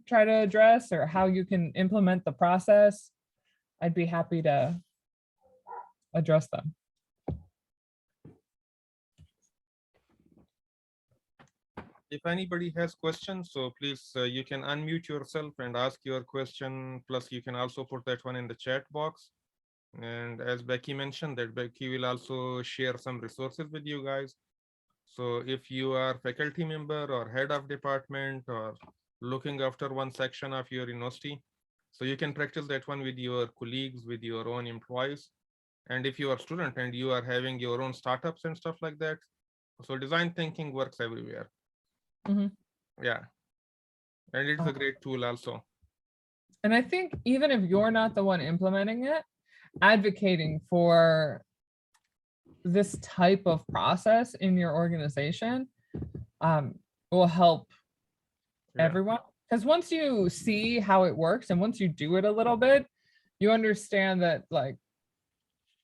try to address or how you can implement the process, I'd be happy to address them. If anybody has questions, so please, you can unmute yourself and ask your question. Plus, you can also put that one in the chat box. And as Becky mentioned, that Becky will also share some resources with you guys. So if you are faculty member or head of department or looking after one section of your university, so you can practice that one with your colleagues, with your own employees. And if you are a student and you are having your own startups and stuff like that, so design thinking works everywhere. Yeah. And it's a great tool also. And I think even if you're not the one implementing it, advocating for this type of process in your organization will help everyone. Because once you see how it works and once you do it a little bit, you understand that, like,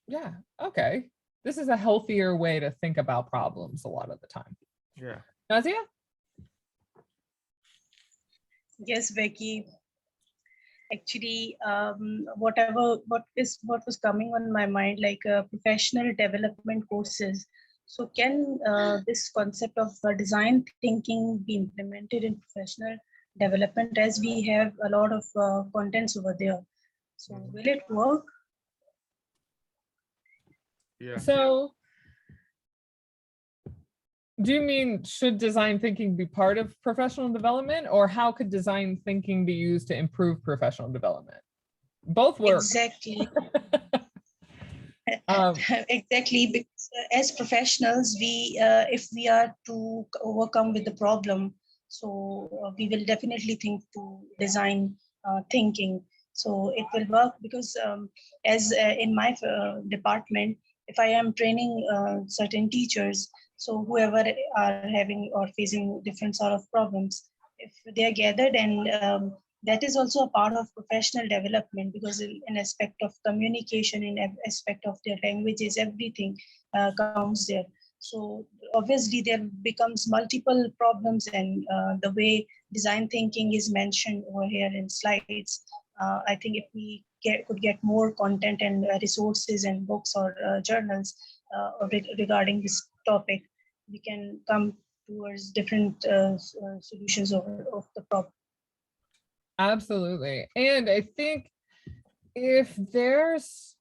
yeah, okay, this is a healthier way to think about problems a lot of the time. Yeah. Nazia? Yes, Becky. Actually, what was coming on my mind, like professional development courses. So can this concept of design thinking be implemented in professional development, as we have a lot of contents over there? So will it work? Yeah. So do you mean, should design thinking be part of professional development, or how could design thinking be used to improve professional development? Both work. Exactly. Exactly, because as professionals, we if we are to overcome with the problem, so we will definitely think to design thinking. So it will work because as in my department, if I am training certain teachers, so whoever are having or facing different sort of problems, if they are gathered and that is also a part of professional development, because in aspect of communication, in aspect of their languages, everything counts there. So obviously there becomes multiple problems, and the way design thinking is mentioned over here in slides, I think if we could get more content and resources and books or journals regarding this topic, we can come towards different solutions of the problem. Absolutely. And I think if there's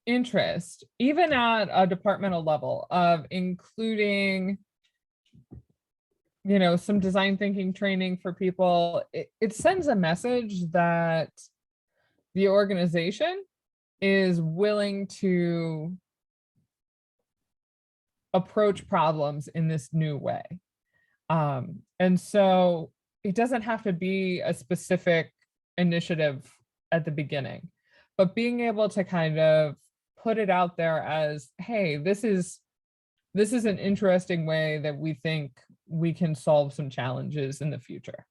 interest, even at a departmental level, of including, you know, some design thinking training for people, it sends a message that the organization is willing to approach problems in this new way. And so it doesn't have to be a specific initiative at the beginning, but being able to kind of put it out there as, hey, this is an interesting way that we think we can solve some challenges in the future.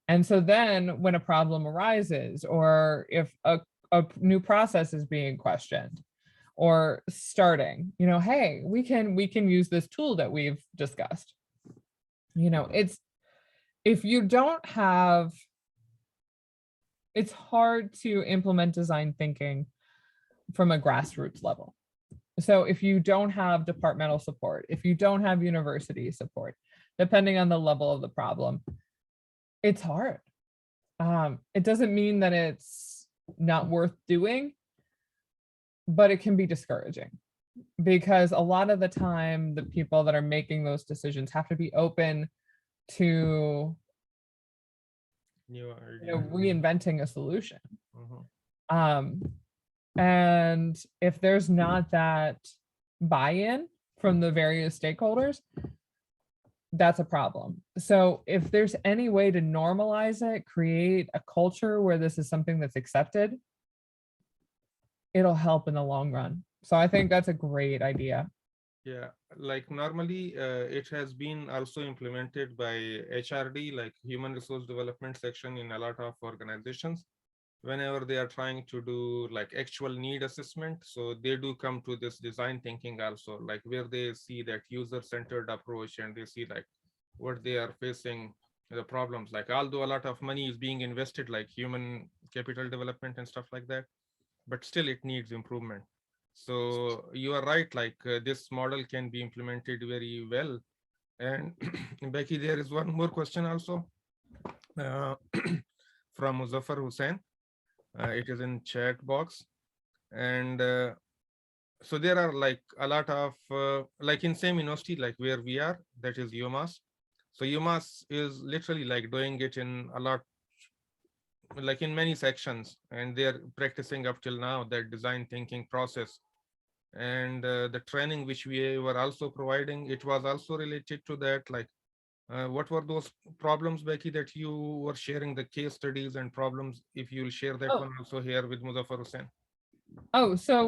And so then when a problem arises, or if a new process is being questioned or starting, you know, hey, we can use this tool that we've discussed. You know, if you don't have, it's hard to implement design thinking from a grassroots level. So if you don't have departmental support, if you don't have university support, depending on the level of the problem, it's hard. It doesn't mean that it's not worth doing, but it can be discouraging, because a lot of the time the people that are making those decisions have to be open to reinventing a solution. And if there's not that buy-in from the various stakeholders, that's a problem. So if there's any way to normalize it, create a culture where this is something that's accepted, it'll help in the long run. So I think that's a great idea. Yeah, like normally it has been also implemented by HRD, like Human Resource Development section, in a lot of organizations. Whenever they are trying to do like actual need assessment, so they do come to this design thinking also, like where they see that user-centered approach, and they see like what they are facing, the problems, like although a lot of money is being invested, like human capital development and stuff like that, but still it needs improvement. So you are right, like this model can be implemented very well. And Becky, there is one more question also from Muzaffar Hussain. It is in chat box. And so there are like a lot of, like in same university, like where we are, that is UMass. So UMass is literally like doing it in a lot, like in many sections, and they're practicing up till now that design thinking process. And the training which we were also providing, it was also related to that. Like what were those problems, Becky, that you were sharing, the case studies and problems? If you'll share that one also here with Muzaffar Hussain. Oh, so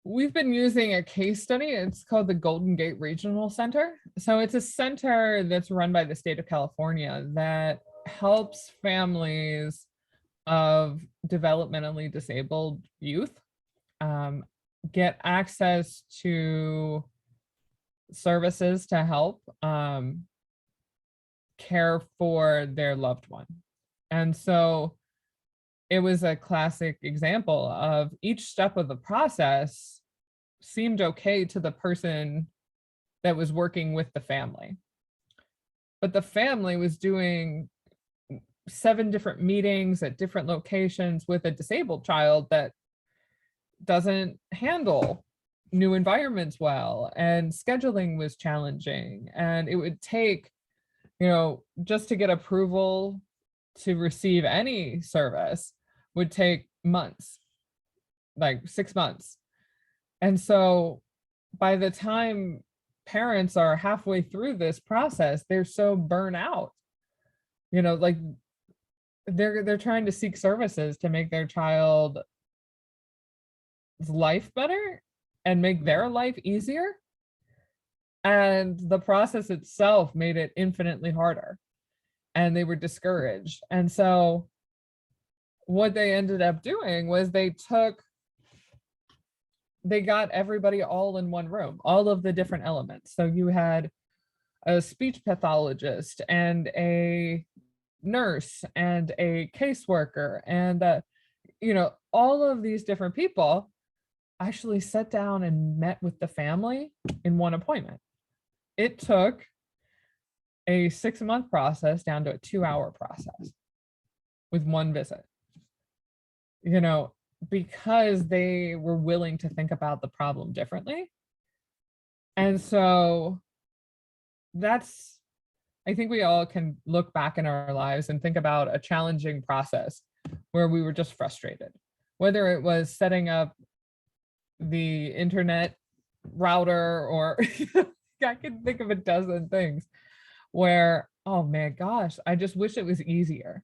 we've been using a case study. It's called the Golden Gate Regional Center. So it's a center that's run by the state of California that helps families of developmentally disabled youth get access to services to help care for their loved one. And so it was a classic example of each step of the process seemed okay to the person that was working with the family. But the family was doing 7 different meetings at different locations with a disabled child that doesn't handle new environments well, and scheduling was challenging, and it would take, you know, just to get approval to receive any service would take months, like 6 months. And so by the time parents are halfway through this process, they're so burnt out, you know, like they're trying to seek services to make their child's life better and make their life easier. And the process itself made it infinitely harder. and they were discouraged. And so what they ended up doing was they got everybody all in one room, all of the different elements. So you had a speech pathologist and a nurse and a caseworker and all of these different people actually sat down and met with the family in one appointment. It took a 6-month process down to a 2-hour process with one visit, because they were willing to think about the problem differently. And so I think we all can look back in our lives and think about a challenging process where we were just frustrated, whether it was setting up the internet router or I can think of a dozen things where, oh man, gosh, I just wish it was easier.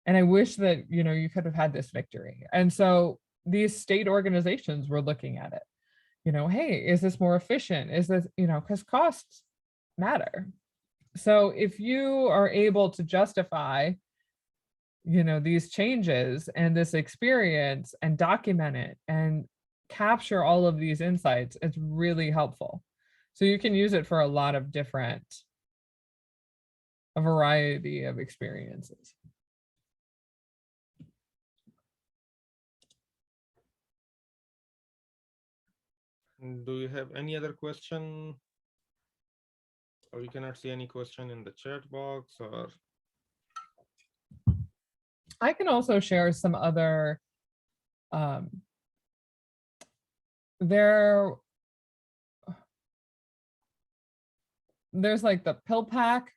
And I wish that, you could have had this victory. And so these state organizations were looking at it, hey, is this more efficient? Is this, because costs matter. So if you are able to justify, these changes and this experience and document it and capture all of these insights, it's really helpful. So you can use it for a lot of a variety of experiences. Do you have any other question? Or you cannot see any question in the chat box, or? I can also share some other, there's like the pill pack.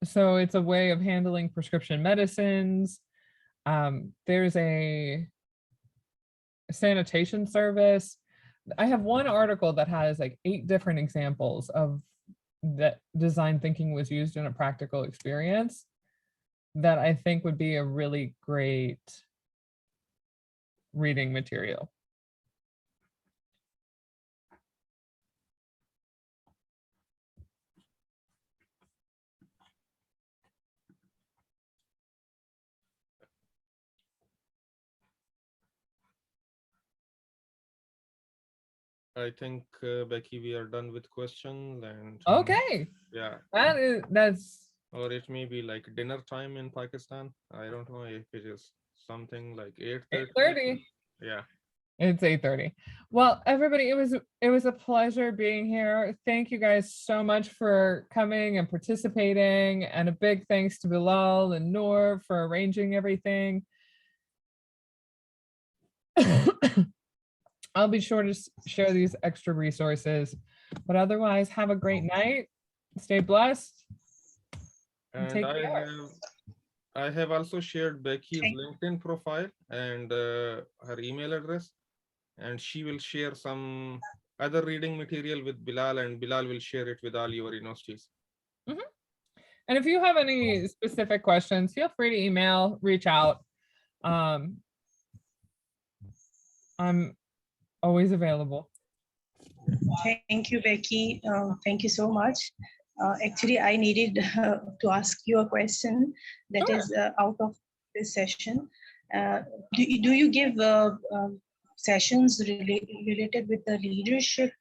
So it's a way of handling prescription medicines. There's a sanitation service. I have one article that has like 8 different examples of that design thinking was used in a practical experience that I think would be a really great reading material. I think, Becky, we are done with questions, and Okay. yeah. That's. Or it may be like dinner time in Pakistan. I don't know if it is something like 8:30. 8:30. Yeah. It's 8:30. Well, everybody, it was a pleasure being here. Thank you guys so much for coming and participating, and a big thanks to Bilal and Noor for arranging everything. I'll be sure to share these extra resources, but otherwise, have a great night. Stay blessed. And take care. I have also shared Becky's LinkedIn profile and her email address, and she will share some other reading material with Bilal, and Bilal will share it with all your universities. Mm-hmm. And if you have any specific questions, feel free to email, reach out. I'm always available. Thank you, Becky. Thank you so much. Actually, I needed to ask you a question that is out of this session. Do you give sessions related with the leadership?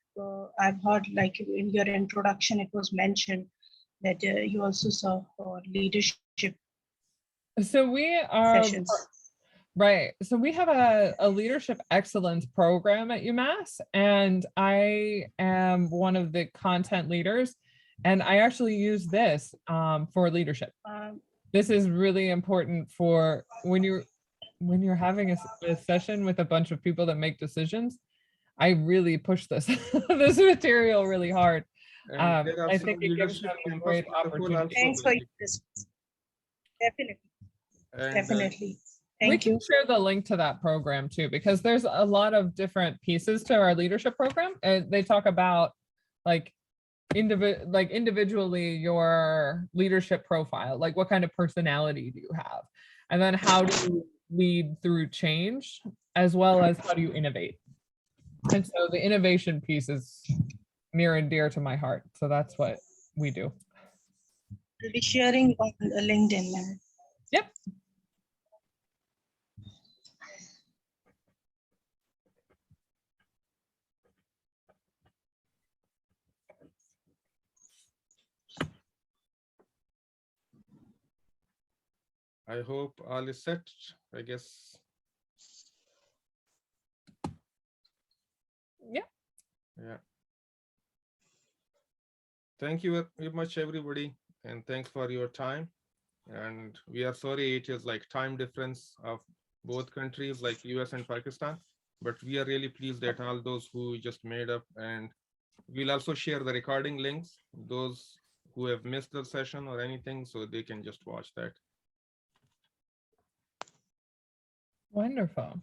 I've heard, like in your introduction, it was mentioned that you also serve for leadership. So we are sessions. Right. So we have a leadership excellence program at UMass, and I am one of the content leaders, and I actually use this for leadership. This is really important for when you're having a session with a bunch of people that make decisions. I really push this this material really hard. I think it gives them a great opportunity. Thanks for this. Definitely. And, definitely. We can share the link to that program too, because there's a lot of different pieces to our leadership program. They talk about like individually your leadership profile, like what kind of personality do you have? And then how do you lead through change, as well as how do you innovate? And so the innovation piece is near and dear to my heart. So that's what we do. We'll be sharing on LinkedIn, ma'am. Yep. I hope all is set, I guess. Yeah. Yeah. Thank you very much, everybody, and thanks for your time. And we are sorry it is like time difference of both countries like US and Pakistan, but we are really pleased that all those who just made up, and we'll also share the recording links, those who have missed the session or anything, so they can just watch that. Wonderful.